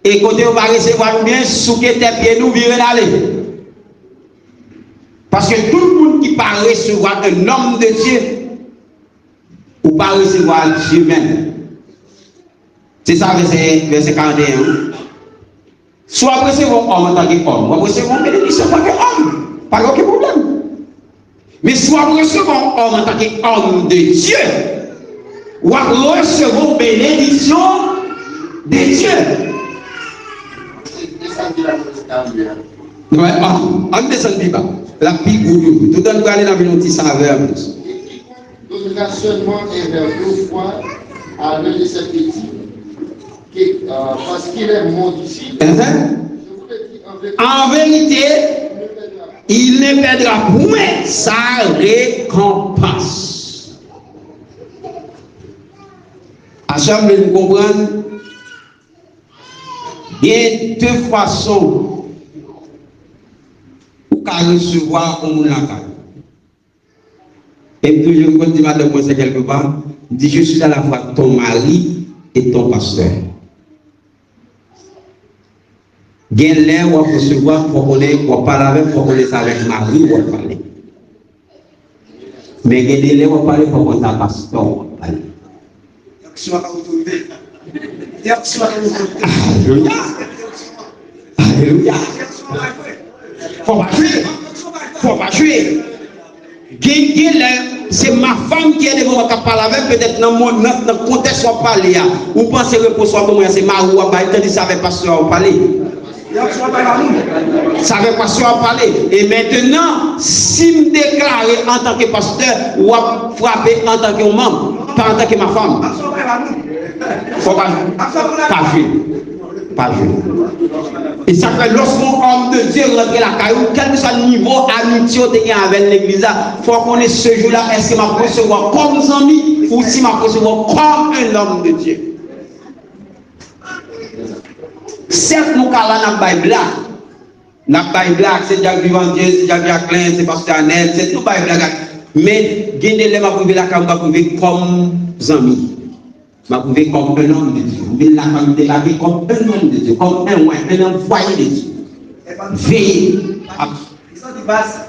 Et côté on va recevoir nous bien, souquer tes pieds nous virer d'aller. Parce que tout le monde qui part recevoir un homme de Dieu, ou pas recevoir Dieu même. C'est ça verset 41. Soit recevoir homme en tant qu'homme, ou recevoir bénédiction en tant qu'homme. Pas aucun problème. Mais soit recevoir homme en tant qu'homme de Dieu, ou recevoir bénédiction de Dieu. Ouais, on descend du bas. La pique ou tout le monde va aller dans le petit saveur. Et quiconque donnera seulement un verre d'eau froide à l'un de ses petits, parce qu'il est mon disciple, je vous le dis en vérité, il ne perdra point sa récompense. À chaque fois, nous comprenons, il y a deux façons pour recevoir comme la carte. Et puis, je dis, madame, moi, c'est quelque part, je dis, je suis à la fois ton mari et ton pasteur. Il y a l'air où on recevoir, il faut qu'on parle avec, il faut qu'on laisse avec mari ou on parle. Mais il y a des l'air où on parle, il faut qu'on ait pasteur ou on parle. Alléluia. Alléluia. Faut pas jouer. Faut pas jouer. C'est ma femme qui est devant moi qui parle avec, peut-être dans le contexte où on parle. Ou pensez que pour soi, c'est ma roue, il ça avec pasteur on parler. Ça veut pas si on parler. Et maintenant, si me déclarer en tant que pasteur ou frapper en tant que membre, pas en tant que ma femme. Faut pas jouer. Pas jouer. Et ça fait lorsqu'un homme de Dieu rentre la caillou, quel que soit le niveau amitié avec l'église, il faut qu'on ait ce jour-là, est-ce que m'a recevoir comme un ami ou si m'a recevoir comme un homme de Dieu. Certes, nous avons la Bible. La Bible, c'est Jacques Vivandier, c'est Jacques Jacqueline, c'est Pasteur Annette, c'est tout Bible. Mais, gagner m'a prouvé la cam, m'a prouvé comme amis. M'a prouvé comme un homme de Dieu. Mais la femme de la vie comme un homme de Dieu, comme un envoyé de Dieu. Veillez. Ils sont de base,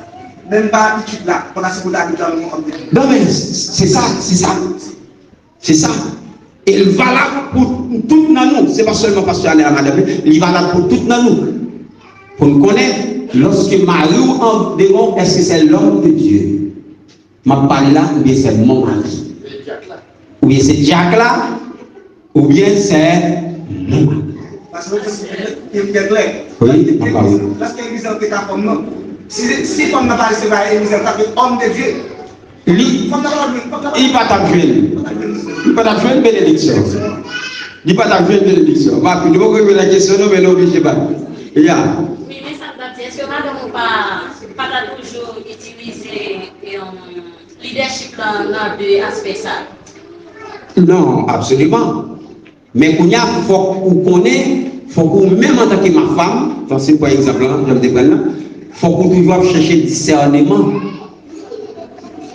même pas habitude là, pour la seconde habitude dans le monde de Dieu. Non, mais c'est ça. C'est ça. Il est valable pour toutes nous. Ce n'est pas seulement Pasteur Annette, madame. Il est valable pour toutes nous. Pour nous connaître, lorsque Marie ou en démon, est-ce que c'est l'homme de Dieu? Ma parle là, ou bien c'est mon mari? Ou bien c'est Jacques là, ou bien c'est mon mari? Parce que il est clair. Oui, ma parole. Lorsque l'église est comme nous, si on n'a pas reçu l'église en tant qu'homme de Dieu, Il va t'appeler. Il va t'appeler une bénédiction. Il va t'appeler une bénédiction. Je vais vous poser la question, mais n'obligez pas. Oui, mais ça veut dire, est-ce que madame n'a pas toujours utilisé leadership dans deux aspects ça? Non, absolument. Mais il faut qu'on connaisse, faut qu'on, même en tant que ma femme, c'est par exemple, je me déprenne là, il faut qu'on toujours chercher discernement.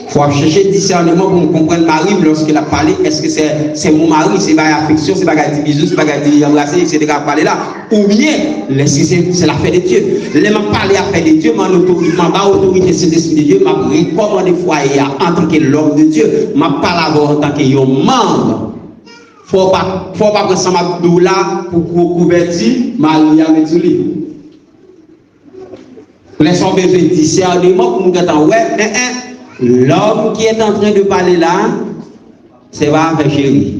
Il faut chercher discernement pour comprendre Marie lorsqu'il a parlé. Est-ce que c'est mon mari, c'est pas affection, c'est pas gâter bisous, c'est pas gâter embrasser, etc. Parler là. Ou bien, c'est l'affaire de Dieu. Les m'a parlé affaire de Dieu, m'a autorité sur l'esprit de Dieu, m'a recommandé foyer en tant que l'homme de Dieu, m'a parlé en tant que membre. Faut pas prendre ça là pour couvertir Marie avec lui. Laissons besoin de discernement pour nous entendre. Ouais, l'homme qui est en train de parler là, c'est pas faire chéri.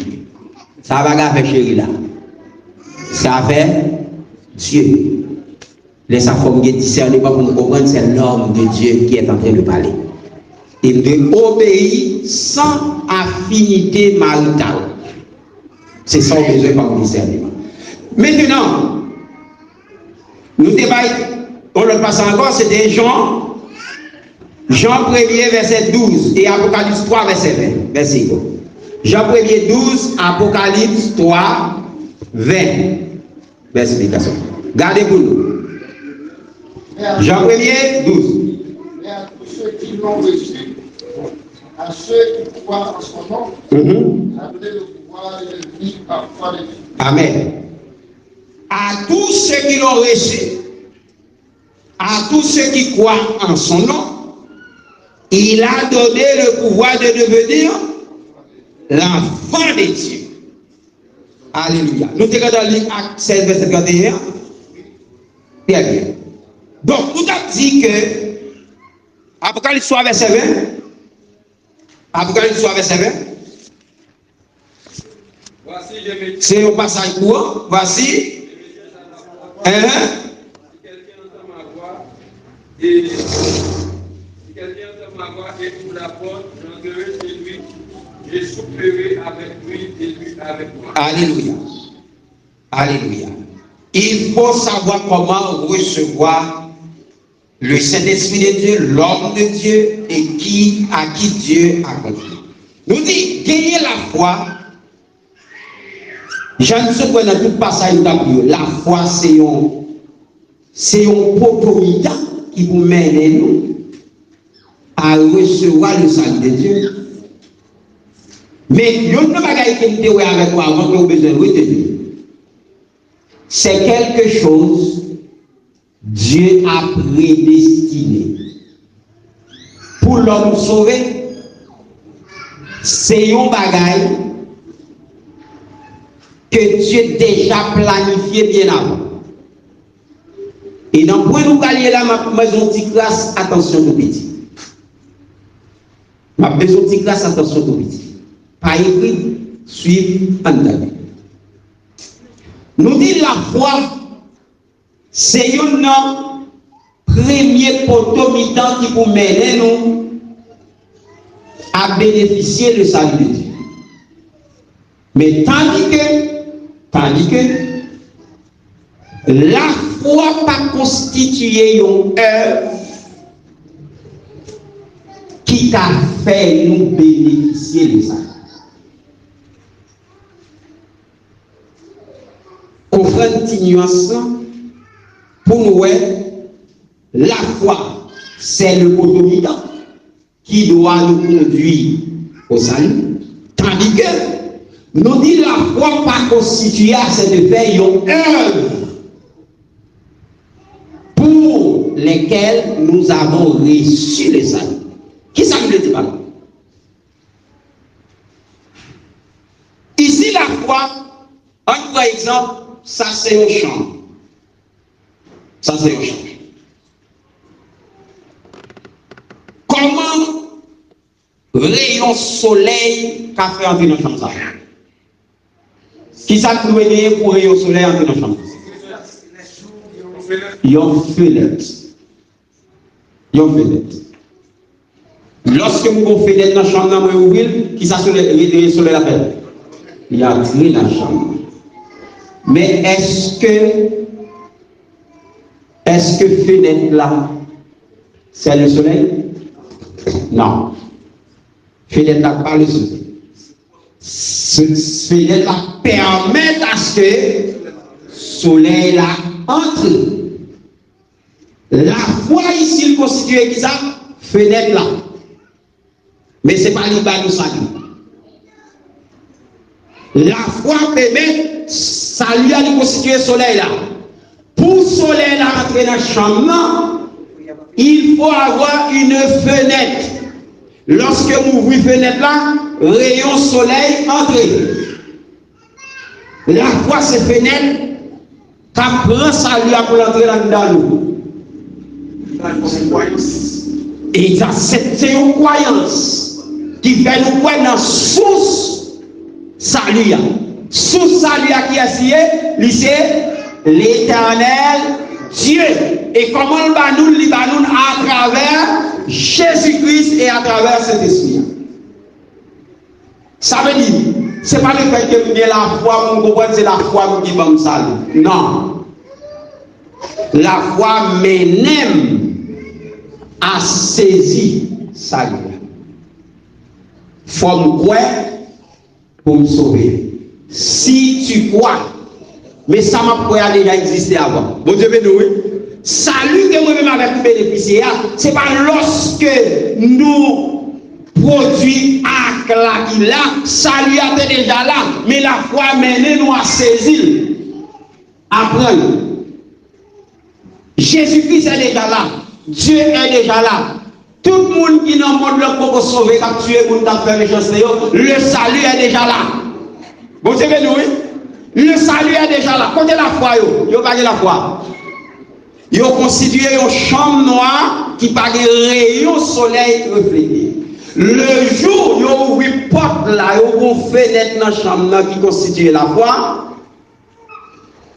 Ça va pas faire chéri là. Ça fait Dieu. Laissez-moi forme de discernement pour nous comprendre, c'est l'homme de Dieu qui est en train de parler. Et de obéir sans affinité maritale. C'est ça qu'on a besoin par le discernement. Maintenant, nous débattons, on le passe encore, c'était Jean 1er, verset 12, et Apocalypse 3, verset 20. Verset 1. Jean 1er, 12, Apocalypse 3, 20. Explication. Gardez pour nous. Jean 1er, 12. Mais à tous ceux qui l'ont reçu, à ceux qui croient en son nom, a donné le pouvoir de vivre par foi de Dieu. Amen. À tous ceux qui l'ont reçu, à tous ceux qui croient en son nom, il a donné le pouvoir de devenir l'enfant de Dieu. Alléluia. Nous sommes dans l'Acte 16, verset 31. Bien bien. Donc, nous avons dit que Apocalypse 3, verset 20. Apocalypse 3, verset 20. Voici, je me C'est un passage court. Voici. Si quelqu'un entend ma voix et ouvre la porte, j'entrerai chez lui, je soufflerai avec lui et lui avec moi. Alléluia. Alléluia. Il faut savoir comment recevoir le Saint-Esprit de Dieu, l'homme de Dieu et à qui Dieu a confié. Nous dit, gagner la foi. Je ne sais pas dans tout passage de la foi, c'est un potomita qui vous mène nous à recevoir le salut de Dieu. Mais il y a une bagaille qui est avec moi avant que vous besoin de retenir. C'est quelque chose Dieu a prédestiné pour l'homme sauvé. C'est un bagaille que Dieu déjà planifié bien avant. Et dans le point où nous allons là, ma maison de classe, attention tout petit. Ma maison de classe, attention tout petit. Pas écrit, suivre, entendre. Nous disons la foi, c'est un premier potomitan qui vous mène nous à bénéficier de salut de Dieu. Mais tandis que la foi pas constitué une œuvre qui t'a fait nous bénéficier de ça. On fait une petite nuance pour nous, la foi, c'est le potomitan qui doit nous conduire au salut. Tandis que nous dit la foi pas constituée à cette faire une œuvre pour lesquelles nous avons reçu le salut. Qui ça veut dire par là? Ici, la foi, par exemple, ça c'est un champ. Ça c'est un champ. Comment rayon soleil qu'a fait entrer dans le champ ça? Qui ça nous aider pour rayon soleil entrer dans le champ? Yon fenêtre. Yon fenêtre. Lorsque vous avez une fenêtre dans la chambre, qui ça soleil la fait? Il y a très dans la chambre. Mais est-ce que fenêtre là, c'est le soleil? Non. Fenêtre là, pas le soleil. Fenêtre là permet à ce que le soleil là entre. La foi ici, il constitue qui ça? Fenêtre là. Mais ce n'est pas l'Iba nous salut. La foi permet, salut à nous constituer le soleil là. Pour le soleil là rentrer dans le champ, il faut avoir une fenêtre. Lorsque vous ouvrez la fenêtre là, rayon soleil entre. La foi c'est fenêtre qui prend salut pour entrer dans nous. Et ça, c'est une croyance qui fait nous croire dans source salut. Source salut qui est c'est l'Éternel Dieu. Et comment il va nous à travers Jésus-Christ et à travers cet esprit. Ça veut dire, c'est pas le fait que j'ai la foi, c'est la foi qui va me saluer. Non. La foi m'aime à saisir salut. Faut me croire pour me sauver. Si tu crois, mais ça m'a déjà existé avant. Bon Dieu béni, oui. Salut que moi-même avec bénéficier, c'est pas lorsque nous produit acte là qui là, salut était déjà là, mais la foi mène nous à saisir. Après, Jésus-Christ est déjà là, Dieu est déjà là. Tout le monde qui dans le monde pour sauver, capturer, pour nous faire les choses, le salut est déjà là. Vous savez, oui? Le salut est déjà là. Côté la foi, vous pas la foi. Vous constituez une chambre noire qui pas de rayon soleil reflété. Le jour où vous ouvrez une porte là, vous avez une fenêtre dans la chambre qui constitue la foi.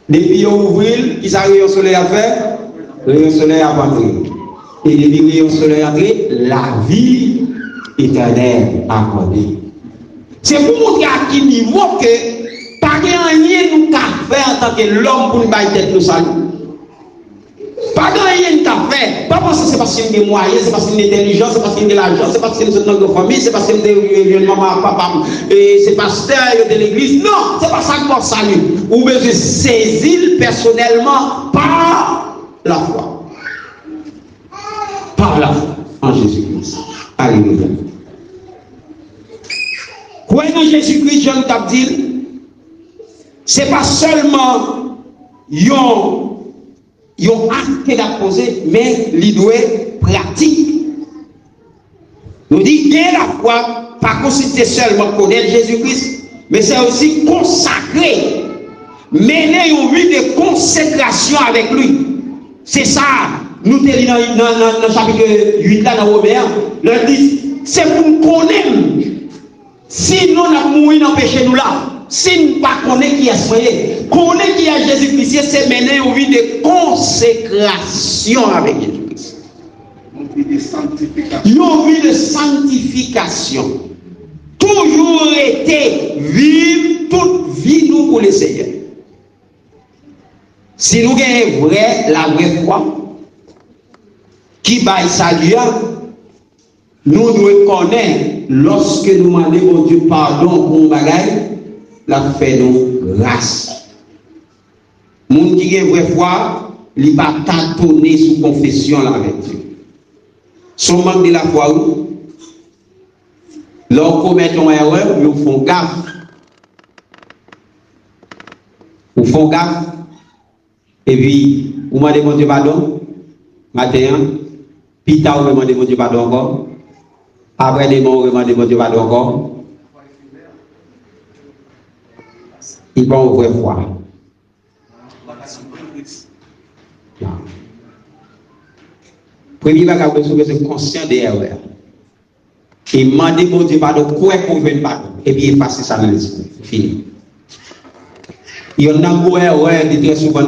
Depuis vous ouvrez, qui ça rayon soleil à faire? Rayon soleil à entrer. Et depuis rayon soleil à entrer, la vie éternelle accordée. C'est pour montrer à quel niveau que pas rien nous qu'a fait en tant que l'homme pour nous battre nous salut. Pas rien nous qu'a fait. Pas parce que c'est parce qu'il y a des moyens, c'est parce qu'il y a de l'intelligence, c'est parce qu'il y a de l'argent, c'est parce qu'il y a de famille, c'est parce qu'il y a de maman, papa, et c'est pasteur de l'église. Non, c'est pas ça que nous salut. Ou bien je saisis personnellement par la foi. Par la foi en Jésus-Christ. Alléluia. Croyez en Jésus-Christ, Jean t'a dit, c'est pas seulement yon acte qu'il a posé, mais il doit pratique. Nous dit, bien la foi, pas consister seulement connaître Jésus-Christ, mais c'est aussi consacrer, mener une vie de consécration avec lui. C'est ça, nous te lisons dans le chapitre 8 là, dans Romains, le dit, c'est pour nous connaître. Si nous avons mouru dans le péché, nous là, si nous ne connaissons pas qui est soyez, connaître qui est Jésus-Christ, c'est mener une vie de consécration avec Jésus-Christ. Une vie de sanctification. Toujours été vivre toute vie nous pour le Seigneur. Si nous avons la vraie foi, qui baille salut, nous devons connaître lorsque nous demandons Dieu pardon pour un bagage, la fait nous grâce. Moun qui a une vraie foi, il va tâtonner sous confession avec Dieu. Son manque de la foi, lorsqu'on commet une erreur, ils font gaffe. Ils font gaffe. Et puis, vous demandez mon Dieu pardon, matin, puis tard, vous demandez mon Dieu pardon encore. Après les mots, vous demandez mon Dieu pardon encore. Il va en vraie foi. Premier bagage, c'est conscient des erreurs. Et demander mon Dieu pardon, quoi qu'on veut pardon. Et puis effacer ça dans l'esprit. Fini. Il y a une erreur qui très souvent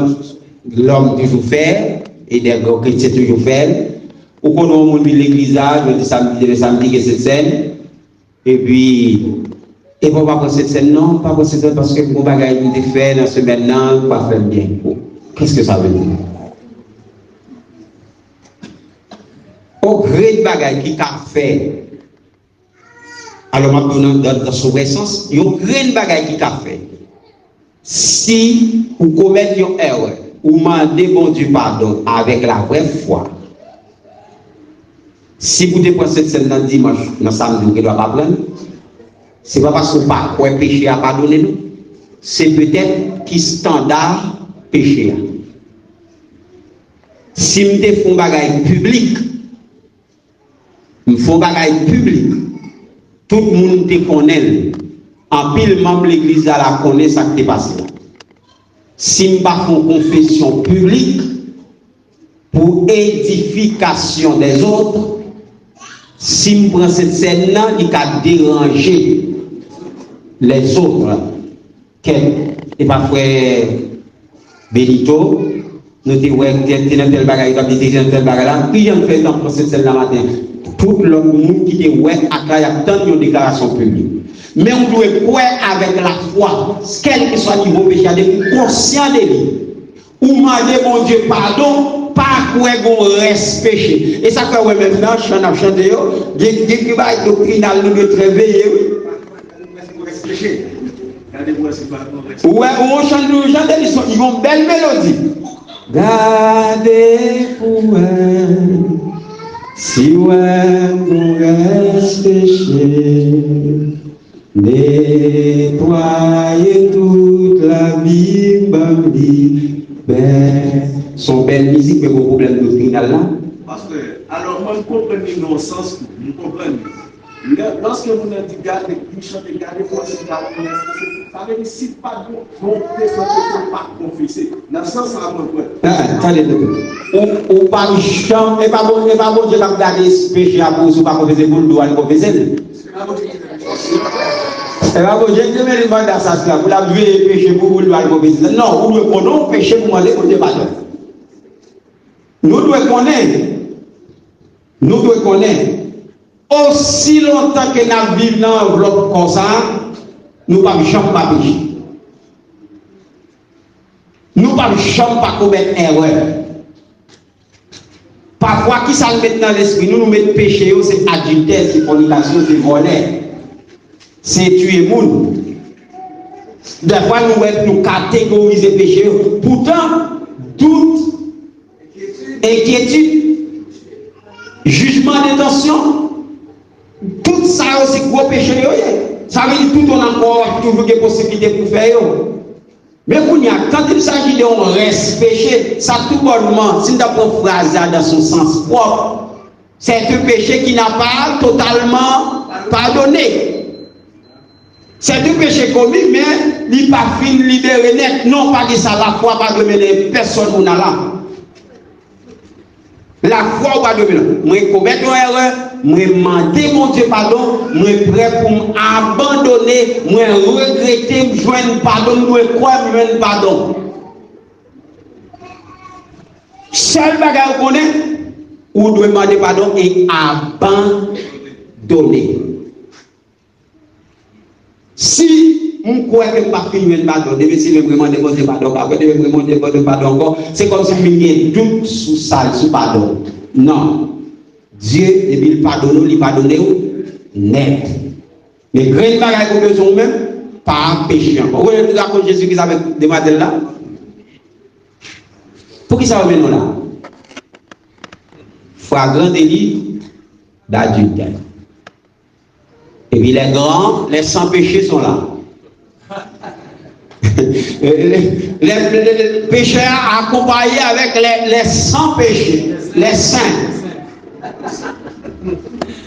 l'homme toujours fait, et des chrétiens toujours fait. Ou qu'on a un monde de l'église, le samedi, que cette scène. Et puis, et pour pas pour cette scène, non, pas pour cette scène, parce que mon bagage est fait dans ce maintenant, pas faire bien. Qu'est-ce que ça veut dire? Au gré de bagage qui t'a fait, alors maintenant, dans son vrai sens, il y a un gré de bagage qui t'a fait. Si vous commettez une erreur, ou demandez bon Dieu pardon avec la vraie foi, si vous dépensez cette scène dans dimanche, dans samedi, vous ne doit pas prendre, ce n'est pas parce que vous pas quoi péché à pardonner nous, c'est peut-être qui standard péché. Si vous faites un bagage public, vous faites un bagage public, tout le monde te connaît, en pile membre de l'église à la connaît ça qui est passé. Si vous faites une confession publique, pour édification des autres, si je prends cette scène-là, il a dérangé les autres. Et parfois, Benito, nous disons, ouais, tu dans tel bagage, tu as dit dans tel bagage là, puis on fait dans cette scène-là matin. Tout le monde qui dit, ouais, il y a tant de déclarations publiques. Mais on doit croire avec la foi, quel que soit le niveau péché, d'être conscient de lui. Ou demander mon Dieu pardon, pas quoi qu'on reste péché. Et ça fait ouais maintenant, je suis en train de chanter, il y a une doctrinale, nous devons réveiller. Ouais, on chante, ils ont une belle mélodie. Gardez pour elle, si ouais, vous reste péché. Nettoyez toute la vie, bambi, son belle musique, mais vos problèmes doctrinal là. Parce que, alors, moi, je comprends dans le sens, je comprends. Lorsque vous avez dit garder, chanter, garder, c'est la ça veut dire si pas bon, pas confesser. Dans le sens, ça va attendez, ou pas chambre, et pas bon, Dieu va garder ce péché à vous, ou pas confesser, vous doit le confesser. Et pas bon, Dieu me demande à ça, vous l'avez péché pour vous doit le confesser. Non, vous devez connaître péché pour demander pour Dieu pardon. Nous devons connaître. Aussi longtemps que nous vivons dans l'enveloppe comme ça, nous ne pouvons jamais pas pécher. Nous ne pouvons jamais pas commettre erreur. Parfois, qui ça nous met dans l'esprit, nous mettons péché, c'est adultère, c'est fornication, c'est voler, c'est tuer le monde. Des fois, nous catégoriser péché. Pourtant, doute, inquiétude, jugement d'intention, tout ça aussi gros péché. Ça veut dire tout on a encore toujours des possibilités pour faire. Mais quand il s'agit de reste péché, ça tout bonnement, si nous avons phrase dans son sens propre, c'est un péché qui n'a pas totalement pardonné. C'est un péché commis, mais il n'est pas fin libéré net. Non, pas que ça, la foi pas de mener personne ou là. La foi pas de mener. Moi, commettre une erreur. Moi demander mon Dieu pardon, moi prêt pour m'abandonner, moi regretter, joindre pardon, moi croire joindre pardon. Seul bagage qu'on connaît, ou doit demander pardon et abandonner. Si on croit que je ne pas finir pardon, mais si je vraiment demander pardon, après je vraiment demander pardon encore, c'est comme si je me doute sous ça, sous pardon. Non. Dieu, depuis le pardonne, il pardonne net. Mais grand bagage qu'on besoin même, pas péché encore. Vous voyez la Jésus qui avait demandé là? Pour qui ça va venir là? Flagrant délit d'adultère. Et puis les grands, les sans péchés sont là. les pécheurs accompagnés avec les sans péchés, les saints.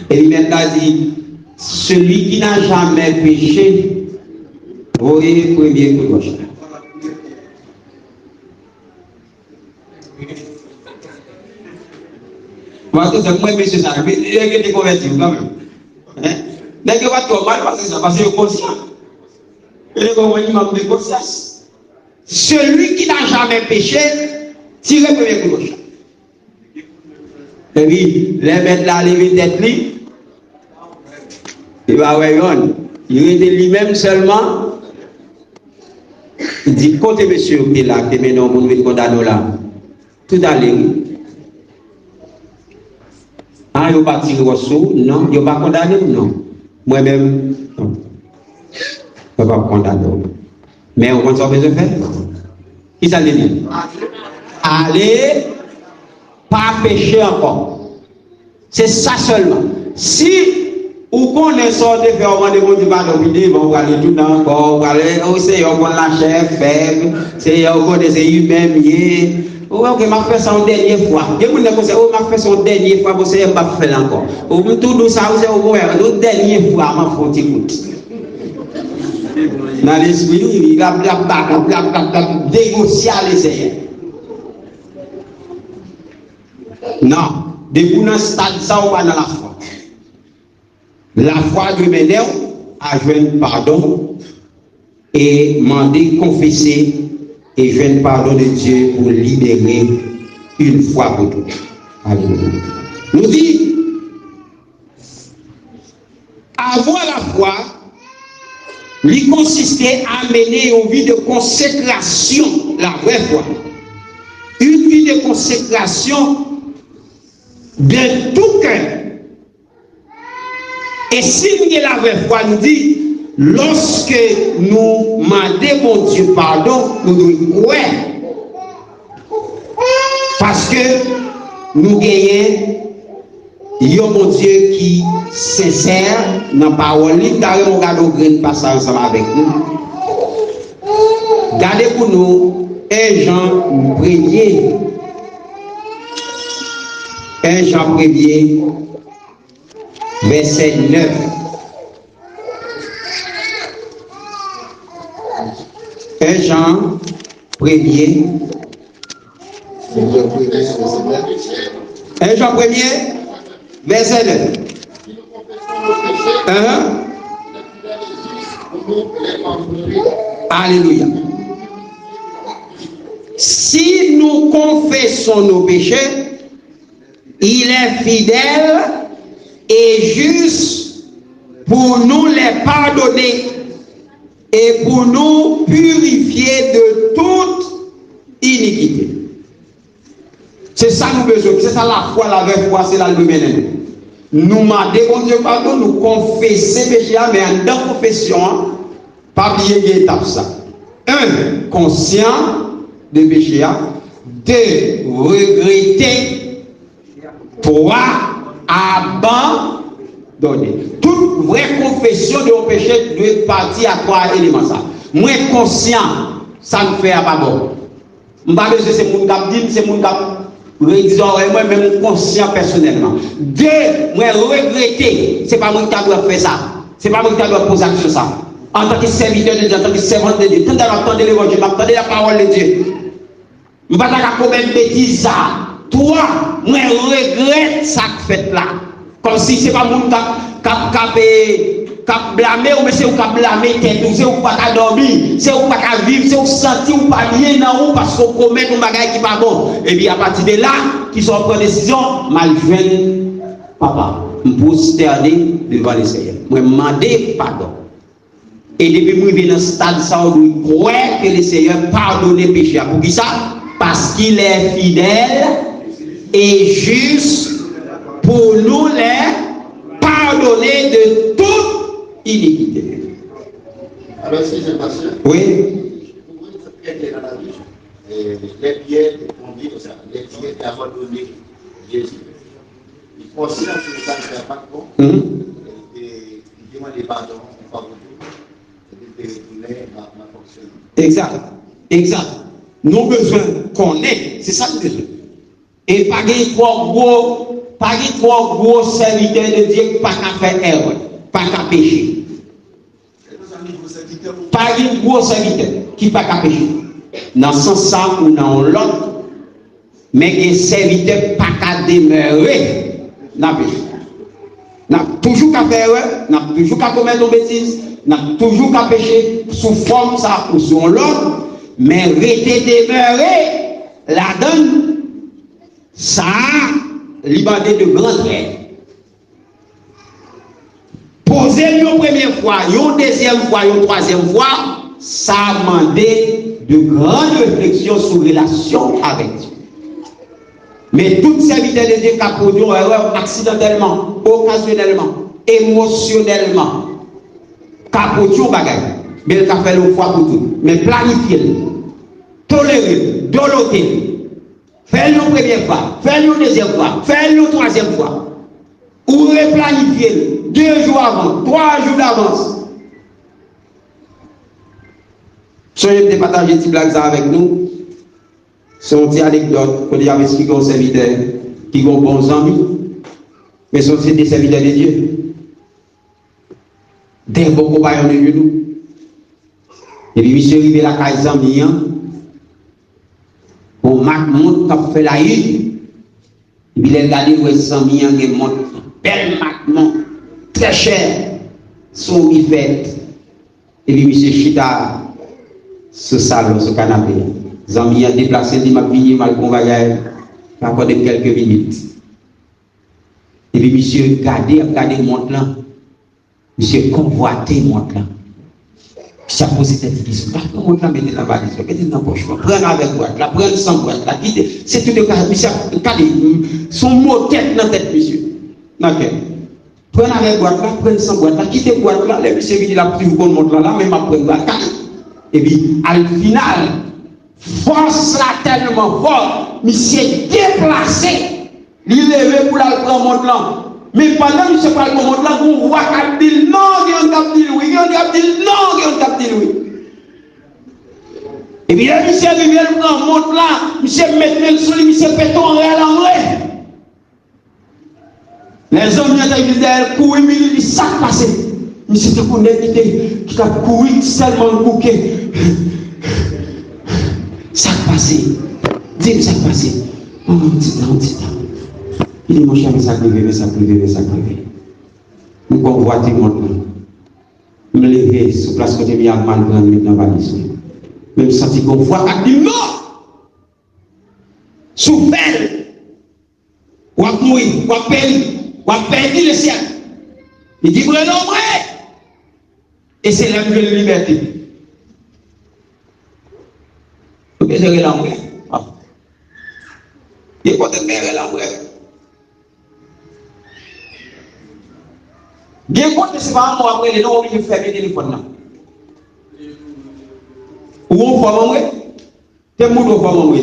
Et il m'a dit, celui qui n'a jamais péché, voyez premier coup de gauche. Moi, monsieur, ça, il a été converti quand même. N'est-ce pas trop mal parce que ça passe au conscient. Il est comme un manque de conscience. Celui qui n'a jamais péché, tirez premier coup de gauche. Et puis, les mettre là, les têtes li, il va voir, il était lui-même seulement. Il dit, côté monsieur qui est là, qui est maintenant, vous devez condamner là. Tout à l'heure. Ah, il n'y a pas tiré au saut, non, il n'y a pas condamné, non. Moi-même, non. Je ne vais pas condamner. Mais on va besoin de faire. Qui ça dit? Allez. Pas pécher encore. C'est ça seulement. Si ou qu'on est sorti de faire un rendez-vous du pardon, on va aller tout dans le corps, on va aller, c'est on la chair faible, c'est on des humains mieux. Ok, m'a fait ça une dernière fois. Je vous dis que m'a fait ça une dernière fois, parce que je pas fait encore. Ou tout ça, c'est une dernière fois, m'a fait écoute. Dans l'esprit, il a négocié à l'essayer. Non, depuis dans stade ça ou pas dans la foi. La foi de mener à joindre pardon et demander, confesser et joindre pardon de Dieu pour libérer une fois pour toutes. Alléluia. Nous dit, avoir la foi, lui consistait à mener une vie de consécration, la vraie foi. Une vie de consécration de tout cœur. Et si nous avons la vraie foi, nous dit, lorsque nous demandons mon Dieu pardon, nous devons croire. Parce que nous gagnons mon Dieu qui sincère dans la parole. Nous regardons le passage ensemble avec nous. Gardez pour nous 1 Jean 1er. 1 Jean 1er, verset 9. Jean 1er. 1 Jean 1er, verset 9. Alléluia. Si nous confessons nos péchés, il est fidèle et juste pour nous les pardonner et pour nous purifier de toute iniquité. C'est ça nous besoin, c'est ça la foi, la vraie foi, c'est la lumière. Nous demandons Dieu pardon, nous confesser péché, mais en dans confession, pas bien étape ça. 1. Conscient de péché. 2. Regretter. 3. Abandonner. Toute vraie confession de mon péché doit partir à 3 éléments. Ça. Moi conscient, ça me fait à pas bon. Je ne sais pas si c'est mon cap dit, c'est mon cap. Moi-même conscient personnellement. 2. Moi regretter. Ce n'est pas moi qui dois faire ça. Ce n'est pas moi qui dois poser action ça. En tant que serviteur de Dieu, en tant que servante de Dieu, quand on entend l'évangile, on entend la parole de Dieu. Je ne vais pas commettre bêtise ça. Toi, moi regrette ça que fait là. Comme si ce n'est pas mon cap blâmer ou mais c'est ou cap blâmer tête, c'est ou pas dormir, c'est ou pas vivre, c'est ou sentir ou pas bien dans ou parce qu'on commet un bagage qui pas bon. Et puis à partir de là, qui sont en décision, mal jeune papa, me prosterner devant le Seigneur. Moi demander pardon. Et depuis que je viens dans ce stade, ça, on doit croire que le Seigneur pardonne les péchés. Pour qui ça? Parce qu'il est fidèle et juste pour nous les pardonner de toute iniquité. Alors, si je passe, oui. Pour une pierre dans la vie, les pierres conduisent les pierres d'abandonner Jésus. Il faut aussi que ça ne fait pas bon. Et demander pardon, on va Exact. Nous besoin qu'on ait, c'est ça que nous besoin. Et pas trop gros serviteurs de Dieu qui pas qu'à faire erreur, pas qu'à pécher. Pas de gros serviteurs qui pas qu'à pécher. Dans ce sens ou dans l'autre, mais des serviteurs pas qu'à demeurer dans le péché. N'a toujours qu'à faire erreur, n'a toujours qu'à commettre des bêtises. N'a toujours qu'à pécher sous forme ça ou sous l'autre, mais rester demeuré la donne, ça libéré de grands traits. Poser une première fois, une deuxième fois, une troisième fois, ça a demandé de grandes réflexions sur relation avec Dieu. Mais tout serviteur de Dieu qui a produit une erreur accidentellement, occasionnellement, émotionnellement, capotion bagay, mais le fait le fois pour tout, mais planifier, tolérer, doloter, faire une première fois, faire une deuxième fois, faire une troisième fois, ou replanifier 2 jours avant, 3 jours d'avance. Soyez de partager des blagues avec nous. C'est une petite anecdote qu'on y avait qui ont serviteur, qui ont bons amis, mais sont des serviteurs de Dieu. Des bons compagnons de nous. Et puis, monsieur arrivé à la caille Zambien, on marque montre qui a fait la huile. Et puis, il a regardé où est 100 000 qui montent, belle maintenant, très cher, son fait. Et puis, M. Chita, ce salon, ce canapé. Zami a déplacé, il m'a fini, mal convoyé, encore de quelques minutes. Et puis, monsieur, regardez, monte là. Monsieur, convoité, monte là. Ça pose cette question. Monte là, mettez la valise, mettez dans la poche. Prenez avec boîte, là, prenez sans boîte, là, quittez. C'est tout le cas, monsieur, son mot tête dans la tête, monsieur. Ok. Prenez avec boîte, là, prenez sans boîte, là, quittez boîte, là, les monsieur, il a pris vous monte là, là, même après, là, et puis, à le final, force là tellement fort, monsieur déplacé, il levé pour la prendre mon plan. Mais pendant que monsieur prend mon plan, on voit qu'il dit non, il a dit oui, il a dit non, il a dit oui. Et puis là, monsieur arrive, il prend mon plan, monsieur met le sur lui, monsieur fait ton réel en vrai. Les hommes viennent derrière, courir, mais il dit ça passé. Monsieur te connaît qui a couru seulement bouquet. Ça passé. Dis-moi ça passé. Oh, un petit temps. Il dit, mon cher, mais ça privé. Nous convoitons mon monde. Je me lever sur place côté de mal prendre dans la valise. Même senti qu'on voit, il dit non! Sous belle! Ou à mourir, ou à perdre le ciel. Il dit, vrai non, vrai! Et c'est la nouvelle liberté. Vous pouvez l'amour. Il faut te faire l'amour. Bien contre, c'est pas moi après les noms qui fait le téléphone. Ou on voit mon vrai? T'es mon voit mon vrai.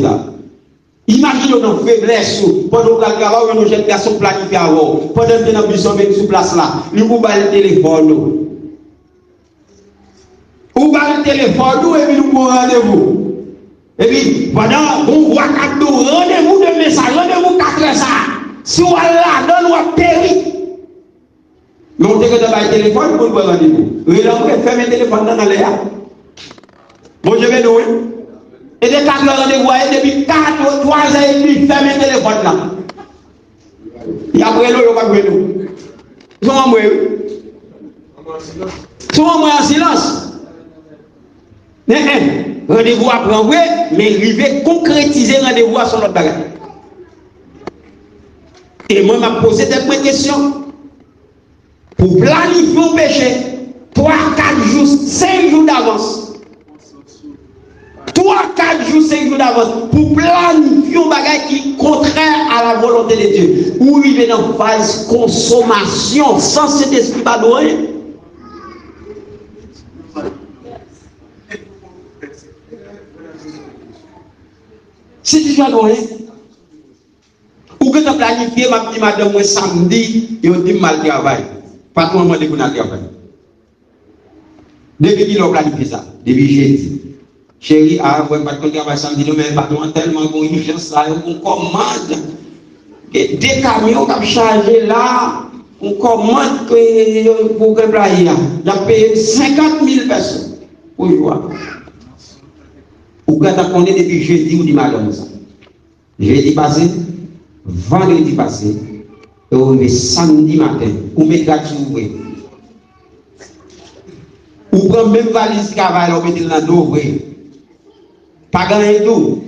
Imaginez nos faiblesses pendant que la caravane nous jette garçon planifié avant. Pendant que nous sommes sur place là, nous vous le téléphone. Ou le téléphone et puis nous prenons rendez-vous. Et puis, pendant qu'on voit qu'à nous rendez-vous de message, rendez-vous 4 heures ça. Si on est là, donne-nous un péri. Mais on dit que dans le téléphone pour nous rendez-vous. Oui, là, on peut fermer le téléphone dans l'air. Bon, je vais nous. Et de 4 heures rendez-vous, et depuis 3 heures et demie, fermer le téléphone là. Et après, nous, on va voir nous. Souvent, moi, en silence. Rendez-vous à prendre, mais arriver concrétiser rendez-vous à son autre bagage. Et moi, je m'a posé des questions. Pour planifier un péché, 3, 4 jours, 5 jours d'avance. 3, 4 jours, 5 jours d'avance. Pour planifier un bagage qui est contraire à la volonté de Dieu. Où il est dans phase consommation, sans cet esprit pas doué. C'est déjà loin. Ou que tu as planifié, ma petite madame, moi samedi, et on dit mal travail. Pas tout le monde dit qu'on a travail. Depuis qu'il a planifié ça, depuis jeudi. Chérie, ouais, pas de travail samedi, mais pas tellement bon, urgence là, on commande. Et des camions qui ont chargé là, on commande pour que il a payé 50 000 personnes pour jouer. Ou quand on connaît depuis jeudi ou dimanche ça. Jeudi passé, vendredi passé, et on est samedi matin, ou met gratuit. Ou prend même valise travail, on met dans l'eau, pas gagné tout.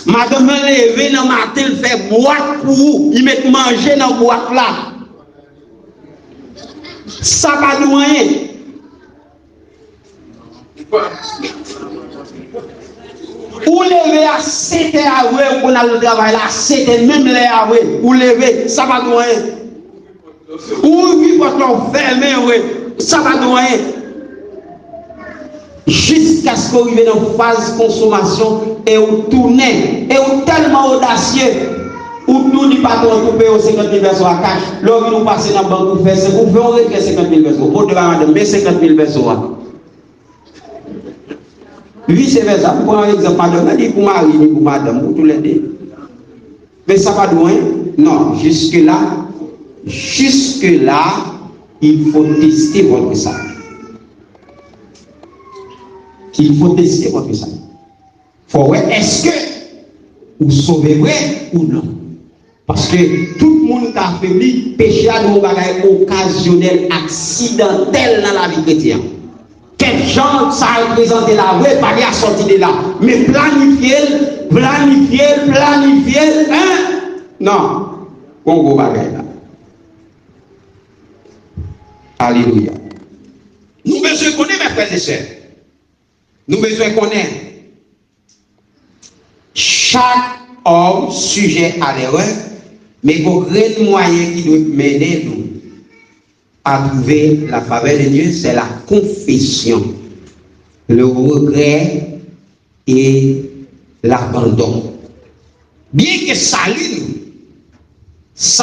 Madame me lève dans le matin, il fait boîte pour vous, il met manger dans la boîte là. Ça pas de moyen. Ou lever à 7 heures, ou on a le travail là, 7 heures, même les heures, ou lever, ça va de moyen. Ou vivre votre fermé, ça va de moyen. Jusqu'à ce qu'on arrive dans une phase de consommation et on tourne, et on tellement audacieux, ou nous n'y pas qu'on paye 50 000 pesos à cash, là nous passons dans la banque pour faire 50 000 pesos, pour de madame, mais 50 000 pesos. Vice versa, pour un exemple, madame, dit pour mari, ni pour madame, pour tous les deux. Mais ça va de loin? Non, jusque-là, il faut tester votre sang. Il faut tester votre sang. Faut voir, est-ce que vous sauvez vrai ou non? Parce que tout le monde a affaibli, péché à nous bagaille occasionnel, accidentel dans la vie chrétienne. Quel genre ça a représenté la vraie, pas à sortir de là. Mais planifier, hein? Non. On go bagaille là. Alléluia. Nous besoin connaître, mes frères et sœurs. Nous besoin connaître. Chaque homme sujet à l'erreur, mais il y a un moyen qui doit mener nous à trouver la faveur de Dieu, c'est la confession, le regret et l'abandon. Bien que salut, c'est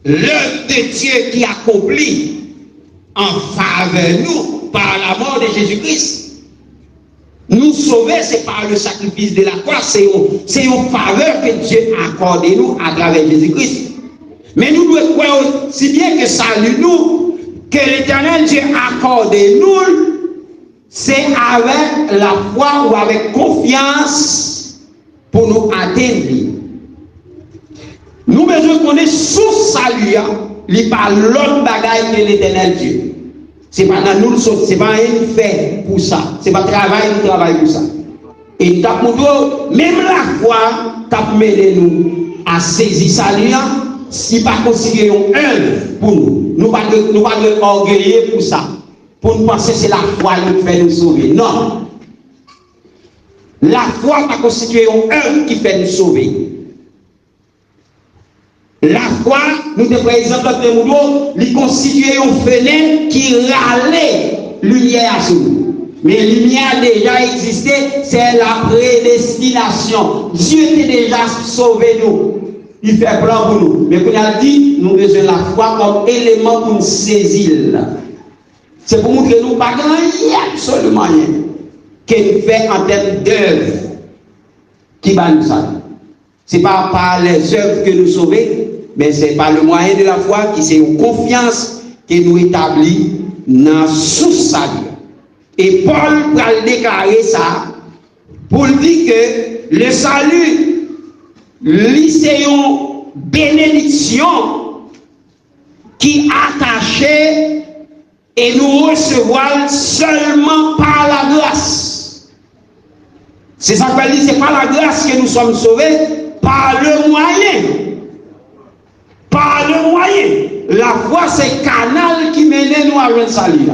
l'œuvre de Dieu qui accomplit en faveur de nous par la mort de Jésus-Christ. Nous sauver, c'est par le sacrifice de la croix, c'est une faveur que Dieu a accordé nous à travers Jésus-Christ. Mais nous devons croire si bien que salut nous, que l'Éternel Dieu a accordé nous, c'est avec la foi ou avec confiance pour nous atteindre. Nous devons connaître sous salut, il par l'autre bagaille que l'Éternel Dieu. C'est pas dans nous, c'est pas un fait pour ça. C'est pas travail pour ça. Et même la foi, t'as mené nous à saisir salut, si pas considérer une œuvre pour nous. Nous pas de orgueiller pour ça. Pour nous penser que c'est la foi qui fait nous sauver. Non. La foi pas constituer une œuvre qui fait nous sauver. La foi, nous te par exemple, il constitue une fenêtre qui râlait lumière à nous. Mais lumière déjà existé, c'est la prédestination. Dieu t'a déjà sauvé nous. Il fait plan pour nous. Mais qu'on a dit, nous besoin la foi comme élément pour nous saisir. C'est pour montrer nous pas grand absolument rien que nous fait en termes d'œuvre qui va nous sauver. Ce n'est pas par les œuvres que nous sauvons, mais c'est par le moyen de la foi qui c'est une confiance que nous établit dans sous salut. Et Paul va déclarer ça pour dire que le salut, c'est une bénédiction qui est attachée et nous recevons seulement par la grâce. C'est ça qu'on dit, c'est par la grâce que nous sommes sauvés, par le moyen. Par le moyen. La foi, c'est le canal qui mène nous à le salut.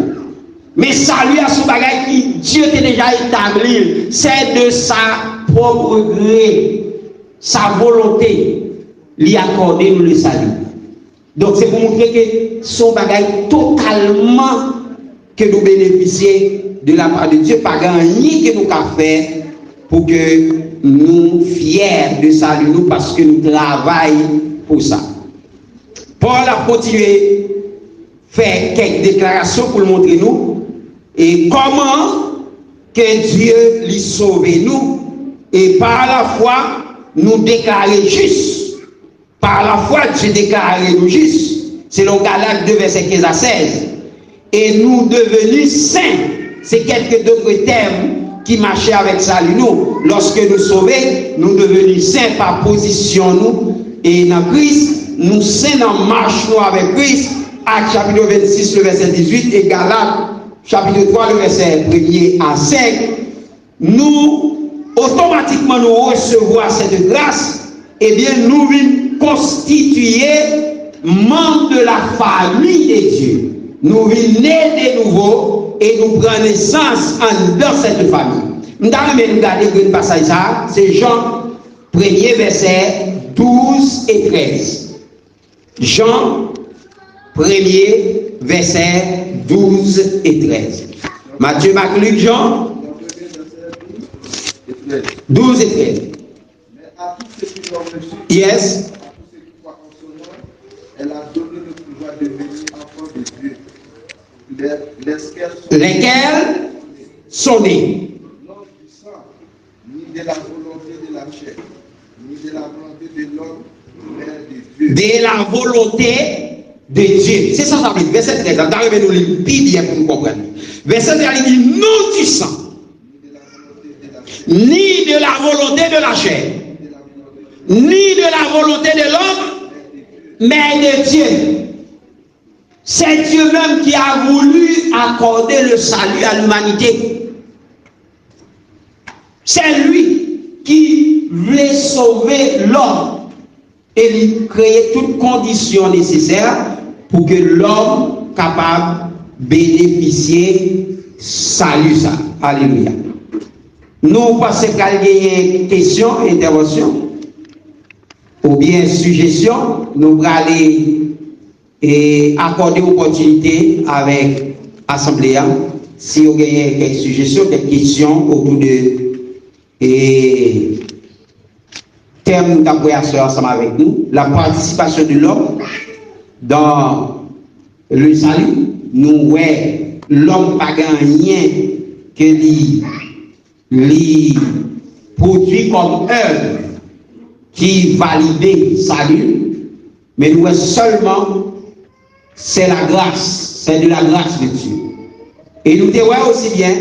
Mais salut à ce bagage qui Dieu t'a déjà établi, c'est de sa propre gré, sa volonté, lui accorder nous le salut. Donc c'est pour montrer que son bagage totalement que nous bénéficions de la part de Dieu, pas grand ni que nous avons fait pour que nous fiers de salut nous parce que nous travaillons pour ça. Paul a continué à faire quelques déclarations pour le montrer nous et comment que Dieu lui sauve nous et par la foi nous déclarer juste. Par la foi, Dieu déclaré nous justes. Selon Galates 2, verset 15 à 16. Et nous devenus saints. C'est quelques d'autres termes qui marchaient avec salut nous. Lorsque nous sauvons, nous devenus saints par position nous. Et dans Christ, nous saints dans marche nous avec Christ. Actes chapitre 26, le verset 18. Et Galates chapitre 3, le verset 1er à 5. Nous, automatiquement, nous recevons cette grâce. Eh bien, nous venons constituer membres de la famille de Dieu. Nous venons naître de nouveau et nous prenons naissance dans cette famille. Nous allons regarder le passage ça, c'est Jean 1er verset 12 et 13. Jean 1er verset 12 et 13. Matthieu, Marc, Luc, Jean 12 et 13. À tous ceux qui l'ont reçu, Yes. à tous ceux qui croient en son nom, elle a donné le pouvoir de devenir enfants de Dieu. Lesquels sont nés. Non du sang, ni de la volonté de la chair, ni de la volonté de l'homme, mais de Dieu. De la volonté de Dieu. C'est ça, ça veut dire. Verset 13. D'arriver nous le bien pour nous comprendre. Verset 13, il dit non du sang, Ni de la volonté de la chair, ni de la volonté de la chair. ni de la volonté de l'homme, mais de Dieu. C'est Dieu même qui a voulu accorder le salut à l'humanité. C'est lui qui voulait sauver l'homme et lui créer toutes conditions nécessaires pour que l'homme capable de bénéficier salut ça. Alléluia. Nous passons qu'à une question, intervention, ou bien suggestion, nous allons aller et accorder opportunité avec l'Assemblée. Si vous avez quelques suggestions, quelques questions autour de thème d'appréhension ensemble avec nous, la participation de l'homme dans le salut, nous voyons l'homme pas rien que lui produit comme œuvre qui valide salut, mais nous voyons seulement c'est la grâce, c'est de la grâce de Dieu. Et nous voyons aussi bien,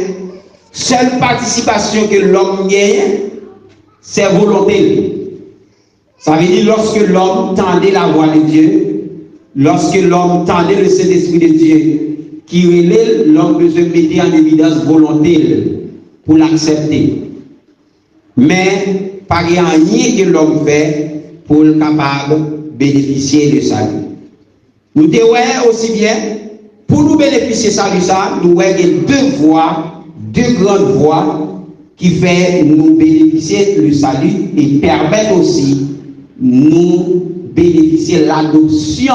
seule participation que l'homme gagne, c'est volonté. Ça veut dire lorsque l'homme tendait la voix de Dieu, lorsque l'homme tendait le Saint-Esprit de Dieu, qui relève, l'homme peut se mettre en évidence volonté pour l'accepter. Mais pas rien que l'homme fait pour être capable de bénéficier de ça. Nous devons aussi bien, pour nous bénéficier de ça, nous avons deux voies, deux grandes voies qui font nous bénéficier du salut et permettent aussi nous bénéficier de l'adoption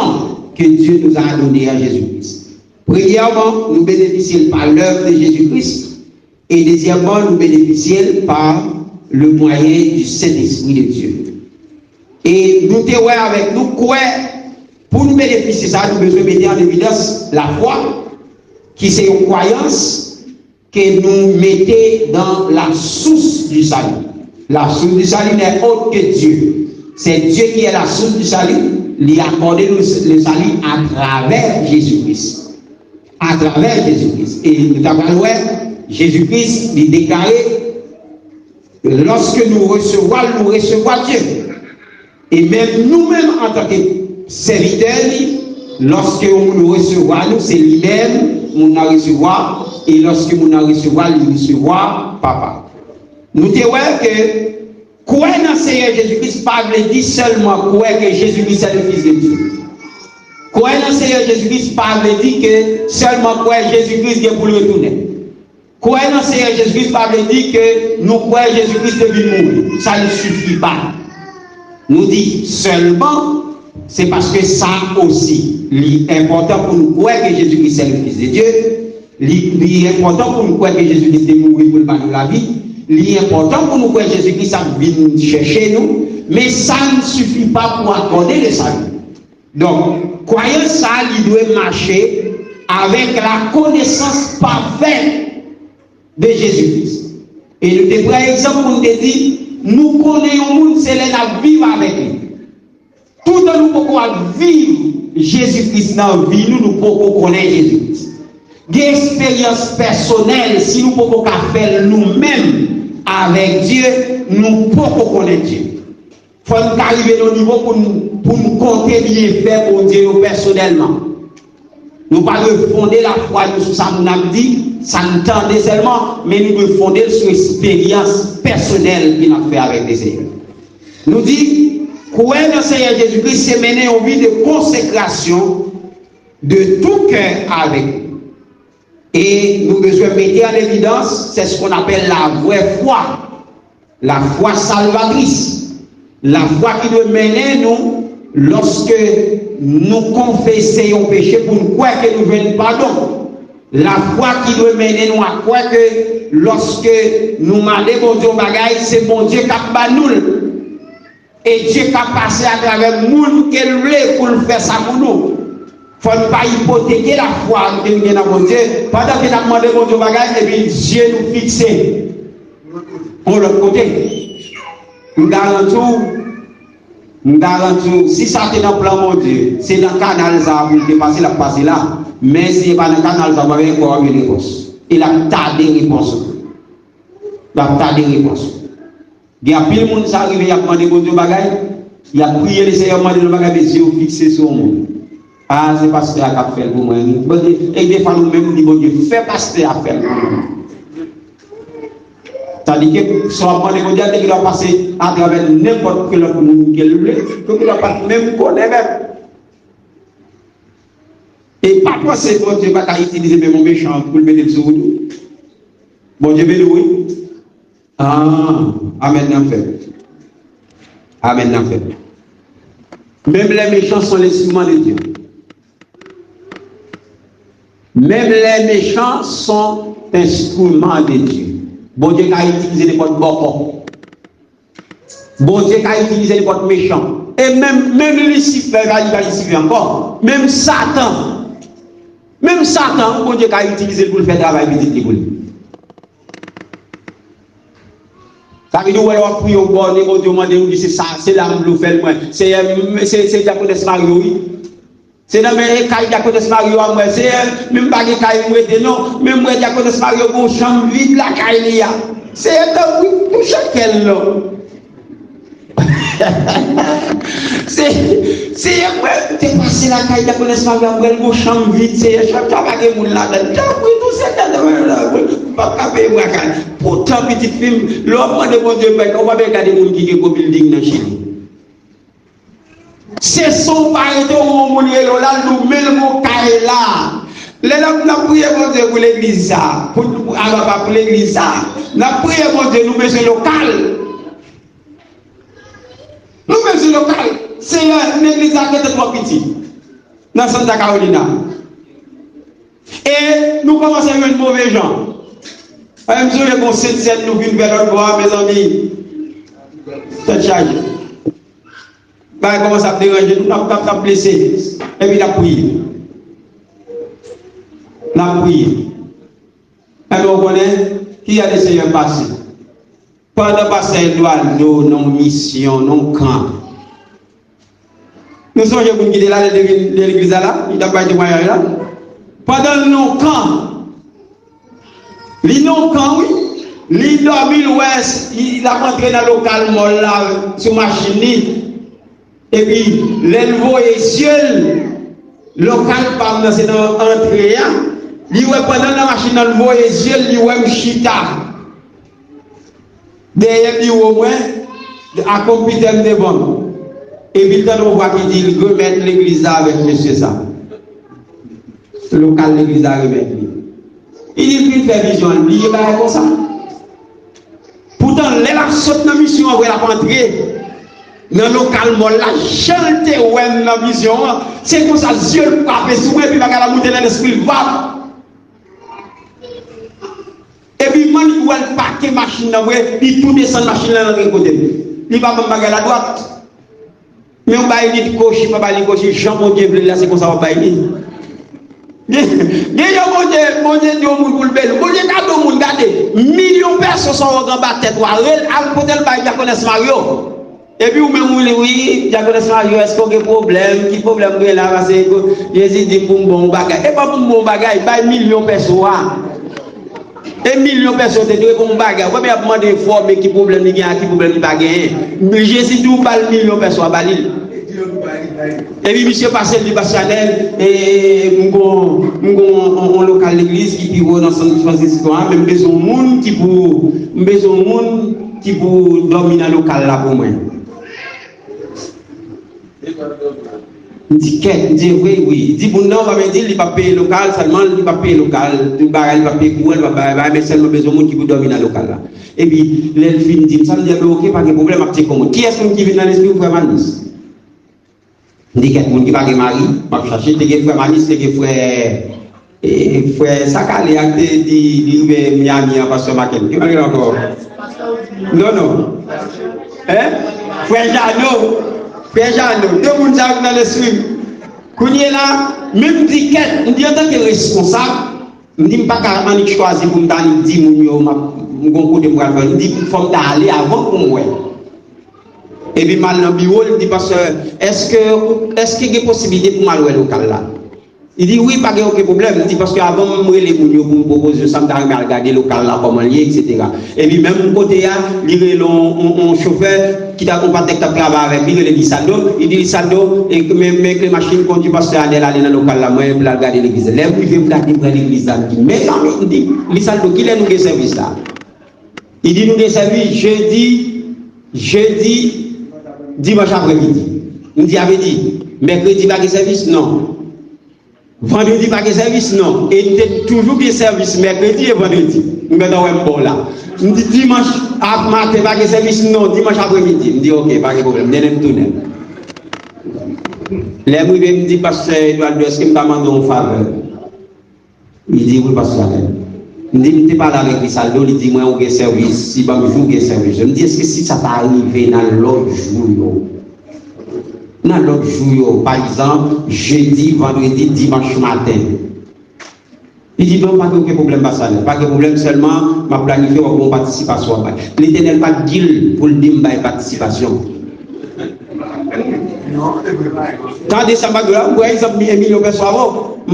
que Dieu nous a donnée à Jésus-Christ. Premièrement, nous bénéficions par l'œuvre de Jésus-Christ et deuxièmement, nous bénéficions par le moyen du Saint-Esprit de Dieu. Et nous devons avec nous quoi? Pour nous bénéficier de ça, nous devons mettre en évidence la foi, qui c'est une croyance que nous mettons dans la source du salut. La source du salut n'est autre que Dieu. C'est Dieu qui est la source du salut. Il a accordé le salut à travers Jésus-Christ. À travers Jésus-Christ. Et nous avons Jésus-Christ lui déclaré que lorsque nous recevons Dieu. Et même nous-mêmes en tant que serviteur, lorsque nous recevons, c'est lui-même, nous a recevoir, et lorsque nous a recevoir, nous recevoir papa. Nous disons que, quoi dans le Seigneur Jésus-Christ, pas dire seulement quoi que Jésus-Christ est le Fils de Dieu. Quoi dans le Seigneur Jésus-Christ, pas dire que seulement quoi Jésus-Christ est pour le retourner. Quoi dans le Seigneur Jésus-Christ, pas dire que nous croyons Jésus-Christ devait mourir. Ça ne suffit pas. Nous dit seulement, c'est parce que ça aussi, l'important pour nous croire que Jésus-Christ est le Fils de Dieu, l'important pour nous croire que Jésus-Christ est mort pour nous donner la vie, l'important pour nous croire que Jésus-Christ a venu chercher nous, mais ça ne suffit pas pour accorder le salut. Donc, croyant ça, il doit marcher avec la connaissance parfaite de Jésus-Christ. Et le premier exemple, on te dit, nous connaissons le monde, c'est là vivre avec lui. Tout dans nous pouvons vivre Jésus-Christ dans la vie, nous pouvons connaître Jésus-Christ. Des expériences personnelles, si nous pouvons faire nous-mêmes avec Dieu, nous pouvons connaître Dieu. Il faut nous arriver au niveau pour nous compter bien fait pour Dieu personnellement. Nous ne pouvons pas fonder la foi sur ça, nous avons dit, ça nous tendait seulement, mais nous devons fonder sur l'expérience personnelle qu'il a fait avec les Seigneurs. Nous dit, croire dans le Seigneur Jésus-Christ, c'est mener une vie de consécration de tout cœur avec lui. Et nous devons mettre en évidence, c'est ce qu'on appelle la vraie foi, la foi salvatrice, la foi qui doit mener nous lorsque nous confessons un péché pour nous croire que nous venons pardon. La foi qui doit mener nous à croire que lorsque nous demandons bon Dieu bagaille, c'est bon Dieu qui a nous. Et Dieu qui a passé à travers le monde qu'il voulait pour faire ça pour nous. Il ne faut pas hypothéquer la foi que nous avons dans mon Dieu. Pendant que nous avons demandé bon Dieu bagaille, et puis Dieu nous fixe. Pour l'autre côté. Nous garantissons, si ça est dans le plan mon Dieu, c'est dans le canal ça pour dépasser la passer là. Mais si ce n'est pas dans le canal ça, il va y avoir une réponse. Il a tardé réponse. Il a tardé réponse. Il y a pile de monde qui arrive, il a demandé bon Dieu bagaille, il a prié le Seigneur, demandé le bagaille, les yeux fixés sur moi. Ah, c'est pasteur qui a fait pour moi. Et des fois, nous-mêmes, dit bon Dieu, fais pasteur à faire pour moi. Tandis que son demandé bon Dieu, il doit passer à travers n'importe quel autre monde qu'il veut, donc il ne doit pas même connaître même. Et pas penser que bon Dieu va utiliser même mon méchant pour le mettre sur vous. Bon Dieu, oui. Ah, amen, en fait. Amen, en fait. Même les méchants sont les instruments de Dieu. Même les méchants sont instruments de Dieu. Bon Dieu a utilisé les potes bons. Bon Dieu a utilisé les potes méchants. Et même Lucifer, il va Lucifer encore. Même Satan, bon Dieu a utilisé pour le faire travail visite pour lui. Ça veut dire qu'on va prier au bord, on demande, c'est ça, c'est là où nous faisons. C'est Diacones Mario, oui. C'est dans mes cas, Diacones Mario, c'est même pas que Caille mouette, non. Même moi, Diacones Mario, bon, chambre vide, la Caille, c'est un oui, pour chacun, non. C'est moi, t'es passé la Caille, Diacones Mario, bon, chambre vide, c'est un chambre, t'as pas de monde là-dedans. Tout c'est pourtant, petit film, l'homme de mon Dieu, on va regarder les gens qui ont building dans Chili. C'est son pari de mon Dieu, là, nous mettons là. Les gens qui ont prié mon Dieu pour l'église, pour l'église, nous avons prié mon Dieu, nous mettons local. Nous mettons local. C'est l'église qui est trop petite, dans Santa Carolina. Et nous commençons à avoir une mauvaise gens. Je suis bon, c'est nous venons vers l'autre bois, mes amis. C'est chargé. Bah, comment ça dérange? Nous avons blessé. Et puis, la prière. La prière. Et nous connaissons qui a laissé un passé. Pendant passer nos missions, nos camps. Nous sommes pour guider là, l'église là, il n'a pas été moyen là. Pendant nos camps, l'Inon camp, oui, l'Inon l'Ouest, il a rentré dans le local mol là, sur machine, et puis l'éleveur et ciel, local par dans cette entrée, il voit pendant la machine dans le voie ciel, il voit chita. Derrière, il au moins, à computer de bon. Et puis, on voit qu'il dit, remettre l'église avec monsieur ça. Local l'église à remettre. Il dit qu'il fait vision, il dit pas comme ça. Pourtant, les la saute dans la mission, on va la rentrer dans le local, la chanter ou dans la vision. C'est comme ça, Dieu le pape, et puis il va monter dans l'esprit, va. Et puis, il va le paquet machine, il tout descend la machine dans le côté. Il va me bagarrer à la droite. Mais on va aller coach, il va aller coach, Jean mon Dieu, là, c'est comme ça, on va aller. Mon Dieu, millions de personnes sont en bas de tête. Peut-être pas Diacones Mario. Et puis, vous même, oui, Diacones Mario, est-ce qu'on a un problème? Qui problème là? Parce que Jésus dit pour un bon bagage. Et pas pour un bon bagage, il y a millions de personnes. Et millions de personnes te disent bon bagage. Vous avez demandé former qui problème il y a, qui problème il n'y a pas. Mais Jésus dit pas millions de personnes à Balil. Et puis, monsieur Pascal du Bachanel, et on local l'église qui est dans San Francisco, même besoin de monde qui pour dominer le local là pour moi. Il dit oui. Il dit bon, non, on va me dire, il ne va pas payer local, seulement il ne va pas payer local, il va payer pour elle, mais seulement besoin de monde qui pour dominer le local là. Et puis, l'elfine dit, ça me dit, ok, pas de problème, qui est-ce qui vient dans l'esprit pour faire Manis? Il dit qu'il y a des gens qui parlent de Marie, je vais chercher des frères Manis, des frères Sakale, qui sont Miami, Pasteur Maken. Qui parle encore? Non. Hein? Frère Jeannot, deux personnes dans l'esprit. Quand il est là, même dit qu'il dit en tant que responsable, je ne dis pas qu'il choisi pour me dire que je vais dire qu'il faut aller avant pour moi. Et puis, mal dans le bureau, il dit, parce que, est-ce qu'il y a une possibilité pour mal au local là? Il dit oui, pas de aucun problème. Il dit parce qu'avant, moi, les mounions pour me proposer ça, je vais regarder le local là, comment il est, etc. Et puis, même côté, il y a un chauffeur qui a un patek qui travaille avec lui, il dit Saldo, et même les machines conduisent parce qu'il est allé dans le local là, moi, je vais regarder l'église. Là, vous pouvez vous prendre l'église là. Mais il dit, Saldo, qui est nous des services là? Il dit, nous des services jeudi, dimanche après-midi. Il dit, avait dit, mercredi, pas de service? Non. Vendredi, pas de service? Non. Et il était toujours des services, mercredi et vendredi. Nous mettons un bon là. Il dit, dimanche matin, pas de service? Non. Dimanche après-midi. Il dit, ok, pas de problème. Je vais me tourner. Les mots, il me dit, pasteur Edouard, est-ce que je me demande une faveur? Il dit, oui, pasteur. Il me dit, je parle avec les saldos, il dit, moi, on a service, si je joue, service. Je me dis, est-ce que si ça t'est arrivé dans l'autre jour, dans l'autre jour, par exemple, jeudi, vendredi, dimanche matin. Il dit non, pas de problème, pas de problème, seulement ma planifié pour participation. L'Éternel pas dit pour le dire participation. Quand décembre, par exemple, Emile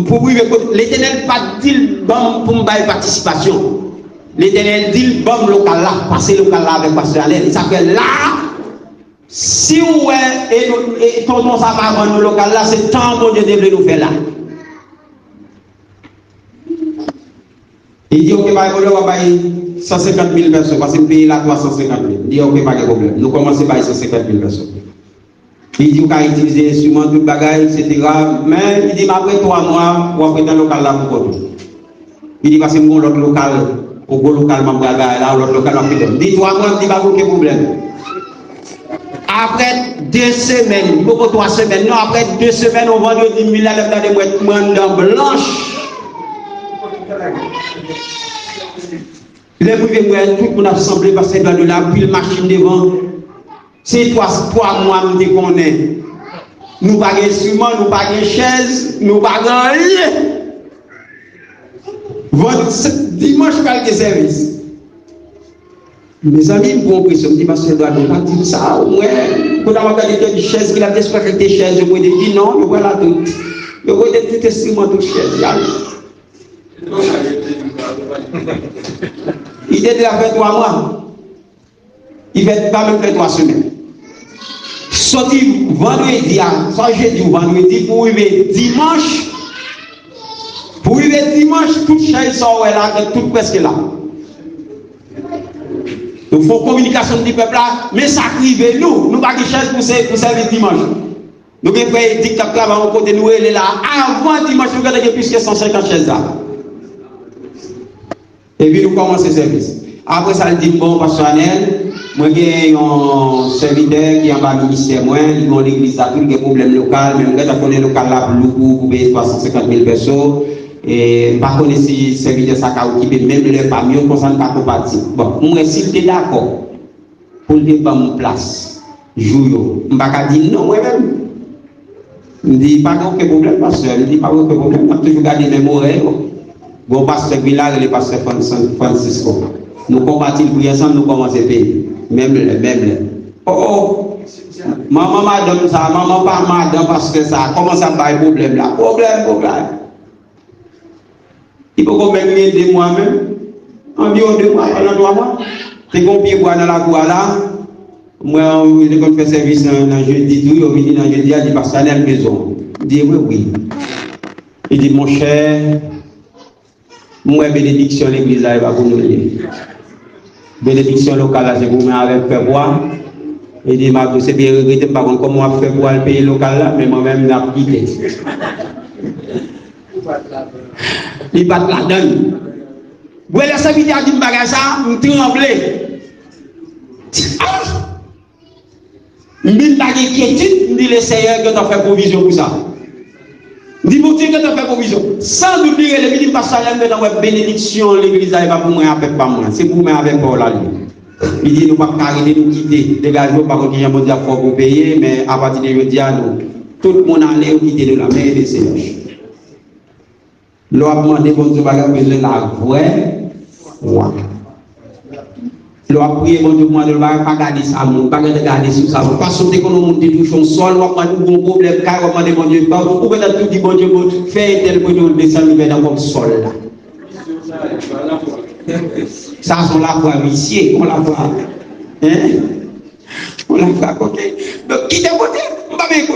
pour l'Éternel pas dit pour me participation. L'Éternel dit bon local là, passer local là avec pasteur Alain. Il s'appelle là. Si vous et tonton ça va dans le local là, c'est tant bon Dieu devrait nous faire là. Il dit ok, on va payer 150 000 personnes parce que le pays là 350 000. Il dit ok, pas de problème. Nous commençons par 150 000 personnes. Il dit qu'on va utiliser instruments, tout bagaille, etc. Mais il dit après 3 mois, on va prendre le local là pour quoi. Il dit parce que mon l'autre local, au gros local, là, l'autre local, il dit 3 mois, il dit pas aucun problème. Après 2 semaines, beaucoup 3 semaines, non, après 2 semaines, on vend 10 000 à l'heure de mouettes blanches. Les privés, tout le monde a semblé passer dans de la pile machine devant. C'est 3 mois nous déconnons. Nous pas d'instruments, nous pas de chaise, nous pas de rien. Dimanche, pas de service. Mes amis, me compris, je me dis, parce que je dois pas dire ça. Ouais, quand on a regardé des chaises, qu'il a découvert des chaises, je me dis non, je vois la tout. Je vois tout instrument, toute chaise. Il était là fait 3 mois. Il fait pas même fait 3 semaines. Sorti vendredi, soit jeudi ou vendredi, pour arriver dimanche. Pour arriver dimanche, toute chaise sort là, toute presque là. Il faut communication du peuple là, mais ça arrive nous. Nous pas de chaise pour servir dimanche. Nous avons fait des dictateurs à côté de nous, elle est là. Avant dimanche, nous avons plus que 150 chaises là. Et puis nous commençons le service. Après ça, il dit bon, personnel, moi j'ai un serviteur qui est en bas du ministère, moi, il m'a l'église là, tout le problème local, mais je connais le local là pour payer 350 000 personnes. Et par contre, si serviteur ça a occupé, même les familles, on ne peut pas compartir. Bon, moi, si tu es d'accord pour le pas mon place, joue, je ne vais pas dire non, moi-même. Je ne dis pas aucun problème, pasteur, je ne dis pas aucun problème, je toujours garder mes oreilles. Bon, pasteur Villard et le pasteur Francisco. Nous combattons pour ensemble, nous commençons à payer. Même les. Oh, maman, madame, ça, maman, pas madame, parce que ça commence à avoir un problème là. Problème. Il faut qu'on m'aide de moi-même. Environ 2 mois, pendant 3 mois. C'est qu'on pied bois dans la cour là. Moi, je fais service dans jeudi, tout, il dit dans jeudi, il dit pasteur à la maison. Il dit oui. Il dit mon cher. Moi, bénédiction l'église là, il va pour nous lier. Bénédiction locale, c'est pour moi avec faire boire. Il dit, c'est bien regretté, par contre, comment on fait boire le pays local là, mais moi-même, je n'ai quitté. Il bat la donne. Vous voyez, ça veut dire que je ça, je tremble. Je ne pas d'inquiétude, je dis le Seigneur que tu as fait provision pour ça. Dis mon Dieu que tu as fait provision. Sans oublier le ministre Passalem dans la bénédiction, l'église n'est pas pour moi avec pas moi. C'est pour moi avec Paul là. Il dit nous ne pouvons pas arrêter nous quitter. Dégagez par contre, il y a un dire faut vous payer, mais à partir de aujourd'hui, nous, tout le monde allait quitter de la main des Seigneurs. L'on a demandé pour nous faire la vraie foi. Le prier, bon Dieu, moi, ne va pas garder ça, pas garder sur ça. Pas sauter quand on monte touche au sol, on va prendre un problème, car on va demander, bon Dieu, ou peut être tout dit, bon Dieu, fais tel point de descendre dans le sol là. Ça, on la voit ici, on la voit. Hein? On la voit à côté. Donc, qui est à côté? On va mettre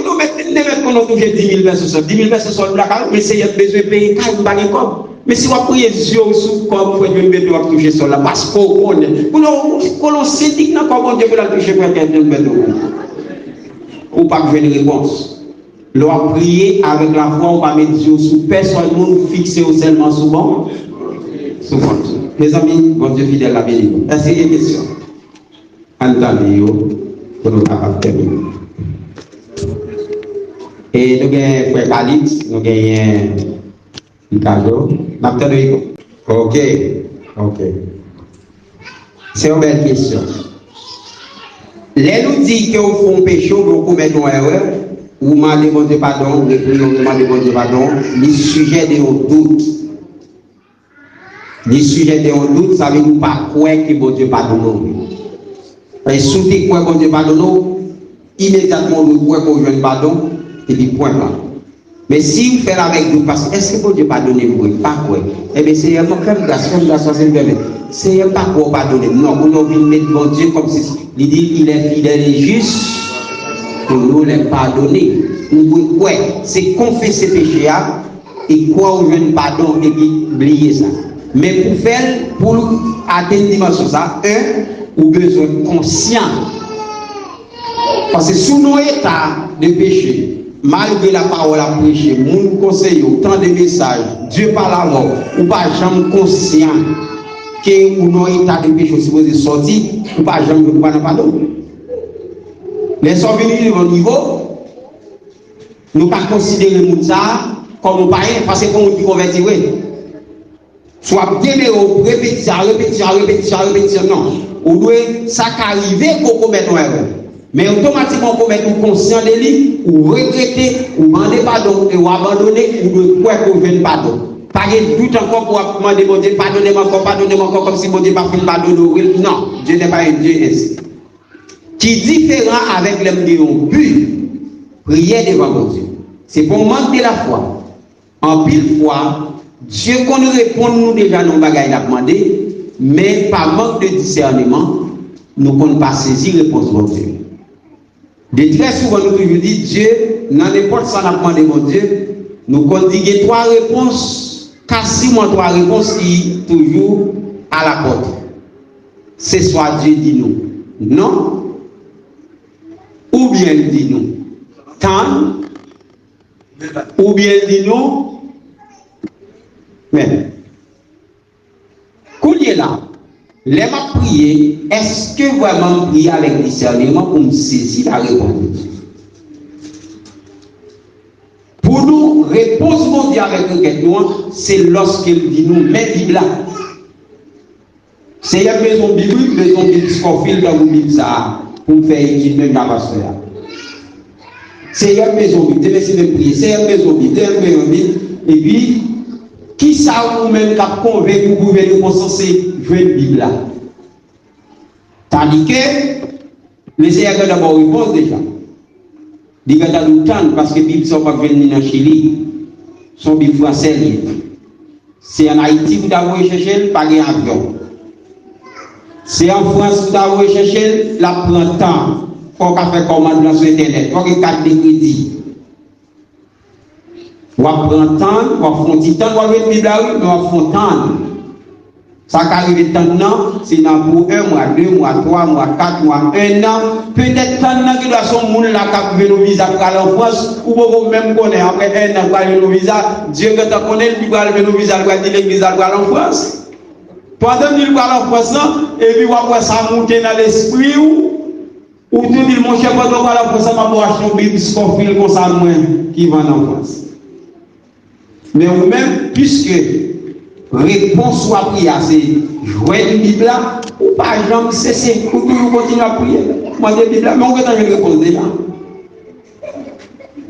qu'on a touché 10 000 verses sol. 10 000 verses sol, mais c'est un besoin de payer, car on va gagner comme. Mais si on prie Dieu sous comme vous faites une doit toucher sol là, parce qu'on connaît. Pour l'on s'indigne comment Dieu peut la toucher pour quelqu'un de ou pas que une réponse. L'on prier avec la foi, on va mettre Dieu sous personne, nous fixer seulement souvent. Souvent. Mes amis, bon Dieu fidèle la béni. Est-ce qu'il y a une question? Entendez, pour nous capables de terminer. Et nous avons Frère Calix, nous avons Ricardo, ok. C'est une belle question. Les nous dit que vous font péché, vous commettez une erreur, vous m'avez demandé pardon, vous m'avez demandé pardon, les sujets de doute. Les sujets de doute, ça veut nous pas croire que bon Dieu pardonne. Et si vous croyez que bon Dieu pardonne, immédiatement vous croyez que vous avez pardon, et puis point là. Mais si vous faites avec nous, parce que est-ce que bon Dieu pardonne vous? Pas quoi. Eh bien, c'est un comme grâce, c'est un pas quoi pardonner. Non, vous n'avez pas mettre bon Dieu comme si il dit qu'il est fidèle et juste pour nous les pardonner. Nous quoi? C'est confesser péché et croire au jeune pardon et puis oublier ça. Mais pour faire, pour atteindre dimension ça, ou besoin conscient. Parce que sous nos états de péché, malgré la parole à prêcher, mon conseil, autant de messages, Dieu parle à mort, ou pas jamais conscient que ou non état de péché supposé sortir, ou pas jamais vous pas pardon. Les sont venus au niveau, nous pas considérer tout ça comme païen, parce que comme on dit converti, soit bien répétition, non. Ou doit ça qu'arriver pour commettre une erreur. Mais automatiquement, pour mettre conscient de lui, ou regretter, ou demander pardon, ou abandonner, ou de quoi qu'on vienne pardon. Pas de doute encore pour demander, bon Dieu, pardonnez-moi encore, comme si mon Dieu n'a pas fait pardonner. Non, Dieu n'est pas un Dieu ainsi. Qui est différent avec l'homme de but, prier devant mon Dieu. C'est pour manquer la foi. En pile fois, Dieu qu'on nous répond, nous déjà nos bagailles à demander, mais par manque de discernement, nous ne pouvons pas saisir réponse de Dieu. De très souvent, nous toujours dit Dieu, dans n'importe ça, n'a demandé mon Dieu, nous condiger 3 réponses, quasiment 3 réponses qui toujours à la porte. C'est soit Dieu dit nous, non, ou bien il dit nous, tant, ou bien il dit nous, mais, quand il est là, les m'a prié, est-ce que vraiment prier avec discernement pour me saisir la réponse de Dieu? Pour nous, réponse mondiale avec une question, c'est lorsqu'il dit nous, mais Bible là. C'est une maison biblique, maison biblique Scofield dans une Bible ça, pour faire étude même la pasteur. C'est une maison biblique, c'est une prier, c'est une maison biblique, et puis, qui ça vous-même qui a convaincu vous pouvez nous consenser jouer une Bible là? Tandis que, les Seigneurs d'abord répondent déjà. Ils vont attendre parce que les Bibles ne sont pas venues dans Chili, sont Bibles françaises. C'est en Haïti que vous avez recherché, pas un avion. C'est en France que vous avez recherché, la prend temps. Il faut faire commande sur Internet, il faut qu'il y ait 4 de crédit. On va prendre temps, on va faire un petit temps, on va mettre Bible là, mais on va faire temps. Ça qui arrive maintenant, c'est pour 1 mois, 2 mois, 3 mois, 4 mois, 1 an. Peut-être tant que son monde là qui a nos visa pour aller en France, ou vous même connaître après 1 an pour aller nos visa, Dieu que tu connais, il va aller nos visa, il va dire l'église pour aller en France. Pendant qu'il va aller en France, et puis après ça monte dans l'esprit, ou tu dis, mon cher, quand on va aller en France, ça va acheter un Bible Scofield comme ça, moi, qui va en France. Mais vous-même, puisque réponse soit prière, c'est jouer une Bible là, ou pas, jamais cesser, ou toujours continuer à prier. Moi, des Bibles là, mais on va une réponse déjà.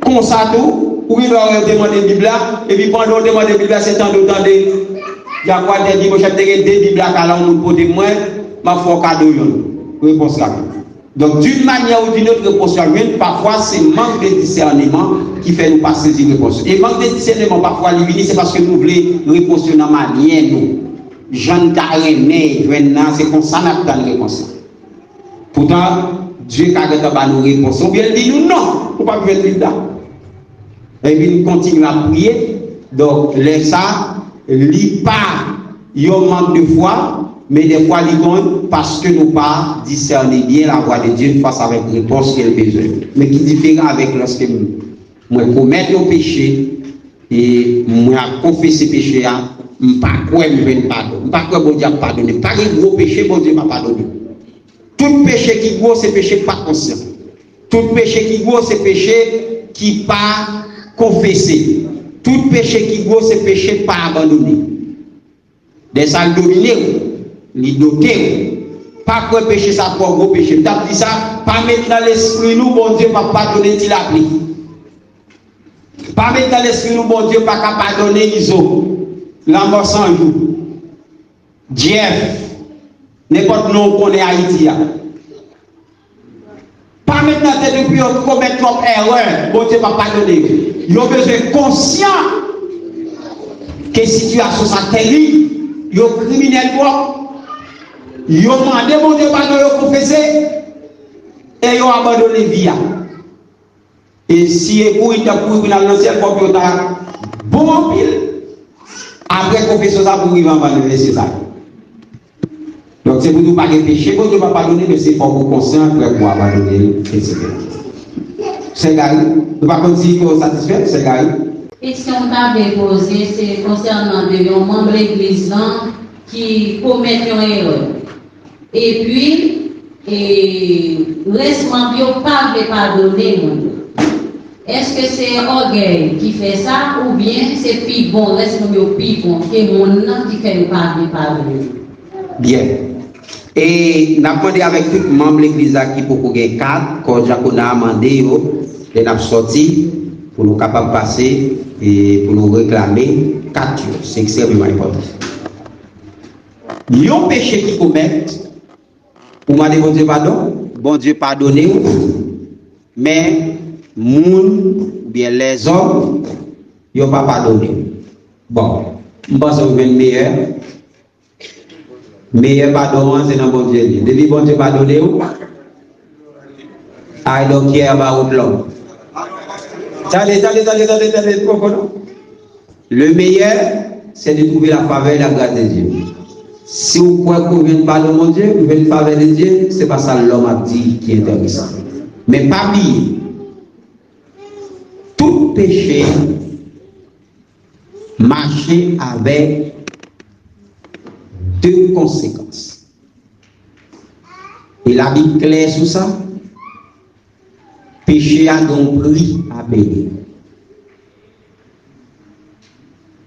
Comme ça, tout, ou il va demander une Bible là, et puis pendant qu'on demande une Bible là, c'est temps d'autant de. Il y a quoi de dire, moi, j'ai des Bibles là, quand on nous pose moins, ma foi cadeau réponse là. Donc d'une manière ou d'une autre réponse là, parfois c'est manque de discernement qui fait nous passer une réponse. Et manque de discernement parfois les c'est parce que nous voulons réponse dans manière nous. Jean Carré c'est comme ça n'a pas de réponse. Pourtant Dieu a donné nos réponses. On vient dire nous non, on pas venir là. Et puis nous continuons à prier. Donc les ça lit pas il manque de foi, mais des fois il compte parce que nous pas discerner bien la voix de Dieu face avec la réponse qu'il a besoin. Mais qui est différent avec lorsque moi commettre un péché et moi confesser péché pas quoi me pardon, pas quoi bon Dieu pardonner, pas un gros péché bon Dieu m'a pardonné. Tout péché qui gros c'est péché pas conscient. Tout péché qui gros c'est péché qui pas confessé. Tout péché qui gros c'est péché pas abandonné. Des salles dominées, les dotés, pas quoi péché ça pour gros péché. T'as dit ça, pas mettre dans l'esprit nous bon Dieu pas pardonner il a pris. Pas mettre dans l'esprit nous bon Dieu pas pardonner Iso. La mort sans jour. Jeff, n'importe nom qu'on est Haïti. Pas maintenant depuis qu'on commet trop erreur, bon Dieu va pardonner. Il a besoin conscient que situation ça terrible, il est criminel quoi. Il a demandé mon Dieu pardon, il a confessé et il a abandonné vie. Et si pour il t'a pour dans l'ancien peuple il t'a bon pile. Après confession ça pour vivre en abandonner c'est ça. Donc c'est pour nous pas de péché, bon Dieu va pardonner, mais c'est pour vous conscient pour abandonner, etc. C'est gars, nous pas continuer pour satisfaire, c'est gars. Question que tu posée, c'est concernant un membre de l'église qui commet une erreur. Et puis, laisse-moi pas pardonner. Est-ce que c'est orgueil qui fait ça ou bien c'est plus bon, laisse-moi plus bon que mon qui fait nous pardonner? Bien. Et nous avons demandé avec tout le membre de l'église qui pour qu'on ait 4, quand on a demandé, et nous avons sorti pour nous capables de passer et pour nous réclamer 4 jours. C'est extrêmement important. Il y a un péché qui commettent, pour m'a dit bon Dieu pardonnez, mais moun ou bien les hommes, ils n'ont pas pardonné. Bon, je pense que vous êtes meilleur. Meilleur pardon, c'est dans bon Dieu. Depuis bon Dieu pardonné, I don't care about l'homme. Attendez. Le meilleur, c'est de trouver la faveur et la grâce de Dieu. Si vous croyez que vous venez pardon mon Dieu, vous venez faveur de Dieu, c'est pas ça l'homme a dit qui est intéressant. Mais pas oublier, tout péché marcher avec 2 conséquences. Et la Bible claire sur ça. Péché a donc prix à payer.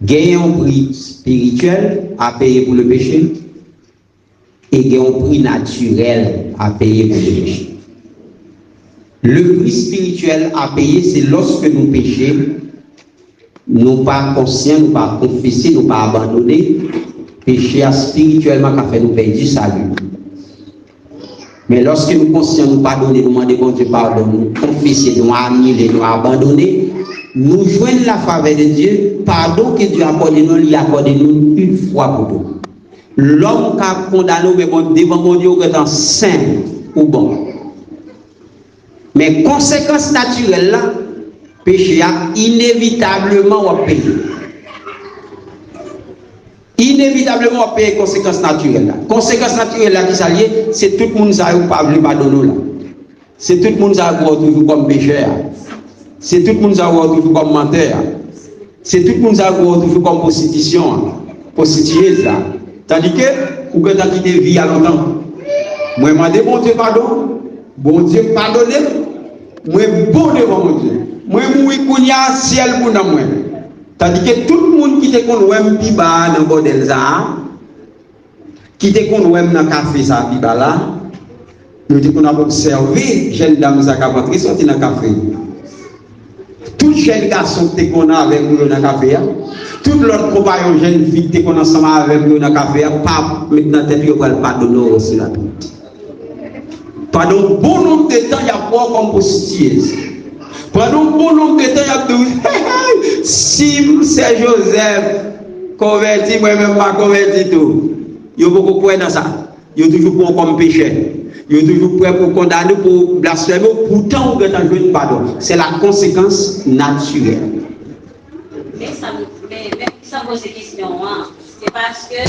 Gagner un prix spirituel à payer pour le péché et gagner un prix naturel à payer pour le péché. Le prix spirituel à payer, c'est lorsque nous péchons, nous pas conscients, nous pas confessés, nous pas abandonnés. Péché spirituellement qui fait nous perdre du salut. Mais lorsque nous conscients, nous pardonnons, nous demandons bon Dieu pardon, nous confesser, nous annuler, nous abandonner, nous joignons la faveur de Dieu, pardon que Dieu accorde nous, il accorde nous une fois pour tout. L'homme qui a condamné, mais bon, devant mon Dieu, est en saint ou bon. Mais conséquence naturelle là, péché a inévitablement au pays. Inévitablement on paye conséquences naturelles là. Conséquences naturelles là qui s'allie, c'est tout le monde ça ou pas pardonner là. C'est tout le monde ça ou toujours comme pécheur. C'est tout le monde ça ou toujours comme menteur. C'est tout le monde ça ou toujours comme prostituée là. Tandis que ou que t'as quitté vie à longtemps. Moi demandé bon Dieu pardon. Bon Dieu pardonner. Moi bon devant mon Dieu. Moi moui kounya ciel pour moi. Tandis que tout le monde qui te connaît pi bas dans bordel ça, qui te connaît dans café ça pi bas là, nous te connaît observer jeune dame ça qui va sortir dans café. Tout jeune garçon qui qu'on a avec nous dans le café, tout l'autre compagnon jeune fille qui qu'on ensemble avec nous dans le café, pas maintenant tête yo va pardonner aussi là. Pendant bon nombre de temps, il y a pas comme prostituée. Pendant bon nombre de temps, il y a dit si c'est Joseph converti, moi-même pas converti tout. Il y a beaucoup de dans ça. Il y a toujours pour comme péché. Il est toujours prêt pour condamner, pour blasphémer, pourtant on va jouer pardon. C'est la conséquence naturelle. Mais ça pose cette question, c'est parce que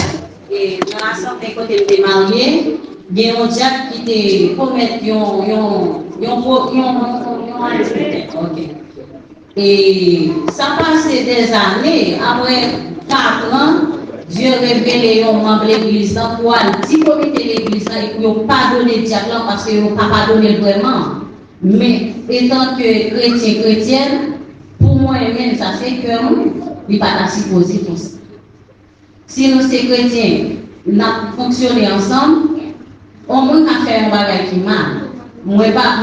dans l'assemblée, quand elle était mariée, il y a un diable qui te commet et ça passe des années, après 4 ans, Dieu révèle un membre de l'église pour dire comité l'église et pour pardonner le diable parce qu'il n'a pas pardonné vraiment. Mais étant que chrétienne, pour moi-même, ça fait que il n'est pas supposé pour ça. Si nous sommes chrétiens, nous fonctionnons ensemble, on peut faire un bagage qui mal. Moi, pas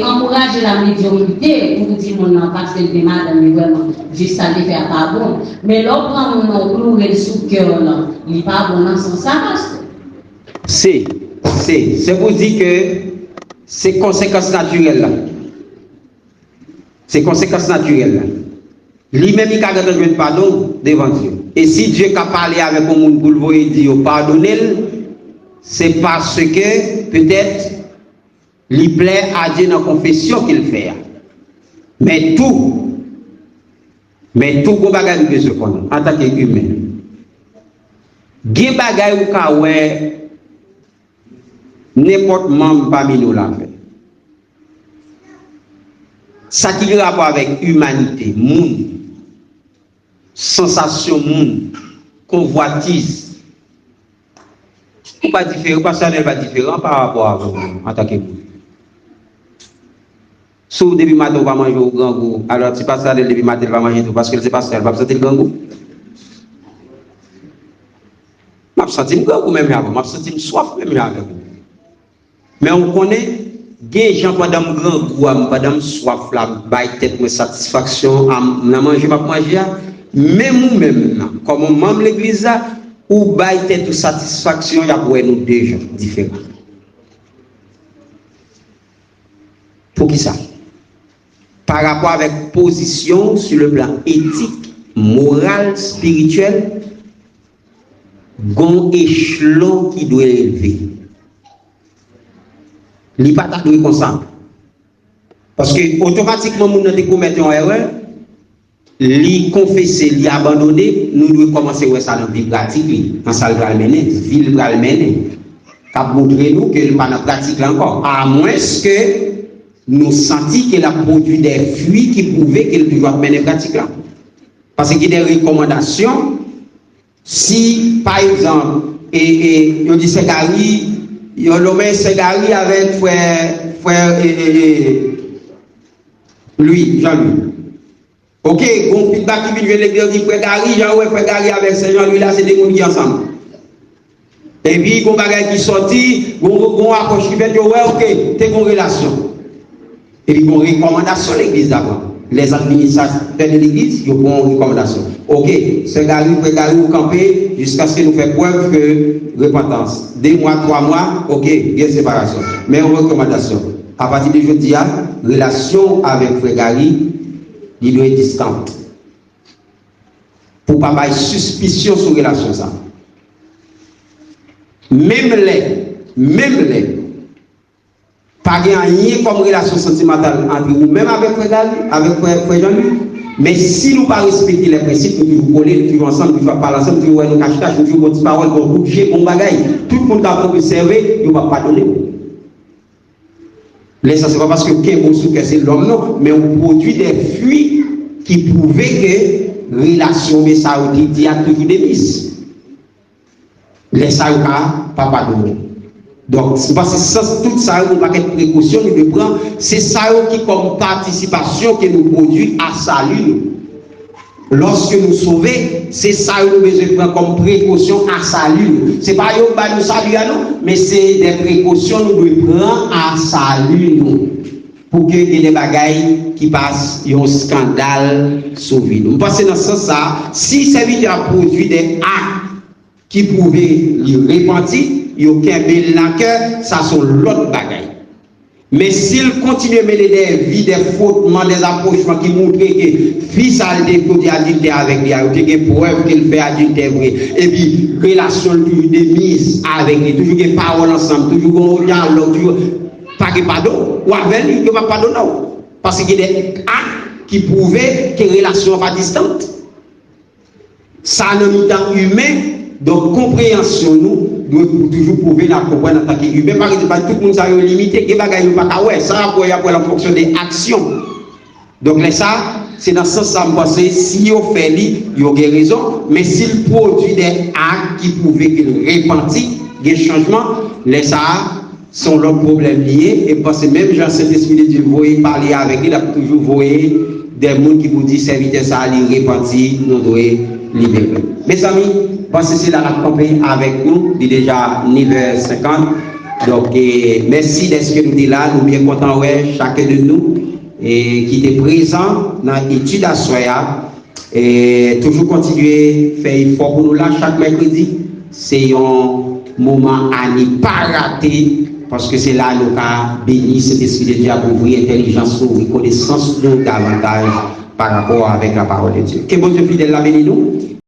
encourager la médiocrité pour dire mon nom parce que le madame vraiment juste à faire pas bon. Mais l'autre prend mon nom pour le sous cœur là, il n'est pas bon dans son sac. C'est pour dire que c'est conséquences naturelles là. C'est conséquences naturelles là. Lui-même il a besoin de pardon devant Dieu. Et si Dieu a parlé avec un monde pour le dire pardonnez, c'est parce que peut-être il plaît à Dieu dans la confession qu'il fait. Mais tout, bon bagage de ce qu'on en tant qu'humain. Gen bagay ou ka ouais n'importe membre parmi nous l'a fait. Ça qui a rapport avec humanité, monde, sensation monde, convoitise. Pas différent, personnel pas différent par rapport à vous en tant que vous. Si depuis matin on va manger au grand goût, alors si pas ça depuis matin on va manger tout parce que c'est pas ça, elle va sentir le grand goût. M'a senti le grand goût même avec, m'a senti soif même avec. Mais on connaît des gens pendant le grand goût, pendant soif là, bail tête me satisfaction, n'a manger pas manger, même ou même comme on membre l'église là, ou bail tête satisfaction, il y a pour nous deux gens différents. Pour qui ça? Par rapport avec position sur le plan éthique, moral, spirituel, gon échelon qui doit élever. Il pas ta comme ça. Parce que automatiquement, nous avons commis une erreur, li confesser, li abandonner, nous devons commencer à ça dans la vie pratique, dans ça le mener, ville le mener. Cap montrer nous que le pas dans pratique encore, à moins que nous sentions qu'elle a produit des fruits qui prouvaient qu'elle doit mener pratique là. Parce qu'il y a des recommandations. Si, par exemple, on dit Segari, on nomme Segari avec frère lui, Jean-Louis. Ok, bon feedback qui vient de l'église, dit frère Gary, frère Gary avec Jean-Louis là, c'est des gens qui ensemble. Et puis, il y a des gens qui sortent, il y a des approche qui fait, ok, t'es une relation. Et puis, il y a une recommandation de l'église d'abord. Les administrateurs de l'église, ils ont une recommandation. Ok, c'est Gary, frère Gary, vous campez jusqu'à ce que nous fassions preuve que repentance. 2 mois, 3 mois, ok, il y a une séparation. Mais une recommandation. À partir de jeudi, relation avec frère Gary, il doit être distante. Pour ne pas avoir suspicion sur la relation. Ça. Même les, pas rien comme relation sentimentale entre vous, même avec frère Gary, avec frère Jean-Louis. Mais si nous ne pas respecter les principes, nous devons coller, nous devons ensemble, nous devons parler ensemble, nous devons nous cacher, nous devons dire parole, nous devons bouger, nous devons tout le monde a observé, nous ne va pas donner. Ça, ce n'est pas parce que c'est l'homme, non, mais on produit des fruits qui prouvaient que relation mais ça dit a toujours des vices. Les ça pas pardonner. Donc, c'est parce que tout ça, nous pas de précaution, nous devons prendre, c'est ça qui comme participation que nous produit à salut. Lorsque nous sauvons, c'est ça que nous devons prendre comme précaution à salut. Ce n'est pas nous saluer à nous, mais c'est des précautions que nous devons prendre à salut. pour que y ait des bagailles qui passent, un scandale sur vie. Nous pensons dans ce sens ça, si le serviteur a produit des actes qui pouvaient lui repentir, il y a aucun bel dans le cœur, ça sont l'autre bagaille. Mais s'il continue à mener des vies, des frottements, des approchements qui montrent que fils a été produit adultère avec lui, il y a des preuves qu'il fait adultère vrai, et puis relation toujours des mises avec lui, toujours des paroles ensemble, toujours un dialogue, toujours pas de pardon, ou avec lui, il ne va pas pardonner. Parce qu'il y a des actes qui prouvaient que la relation n'est pas distante. Ça n'a pas humain, donc compréhension nous doit toujours prouver la comprendre en tant qu'humain. Par exemple, tout le monde a limité, il n'y a pas de ça après la fonction des actions. Donc là, ça, c'est dans ce sens ça me pense, si on fait lui, il y a des raisons, mais s'il produit des actes qui prouvent qu'il repentit, des changements, les ça sont leurs problèmes liés, et parce que même Jean-Saint-Esprit de Dieu, vous voyez parler avec lui, il a toujours voyé des gens qui vous disent serviteur ça, il repentit, nous devons libérer. Mes amis, parce que c'est là la campagne avec nous, il est déjà 9h50. Donc, merci d'être que nous sommes là, nous sommes bien contents, chacun de nous, et qui était présent dans l'étude à Soya, et toujours continuer à faire effort pour nous là, chaque mercredi. C'est un moment à ne pas rater, parce que c'est là que nous avons béni cet esprit de Dieu pour ouvrir intelligence, ouvrir connaissance nous davantage par rapport avec la parole de Dieu. Que bon Dieu fidèle la béni nous.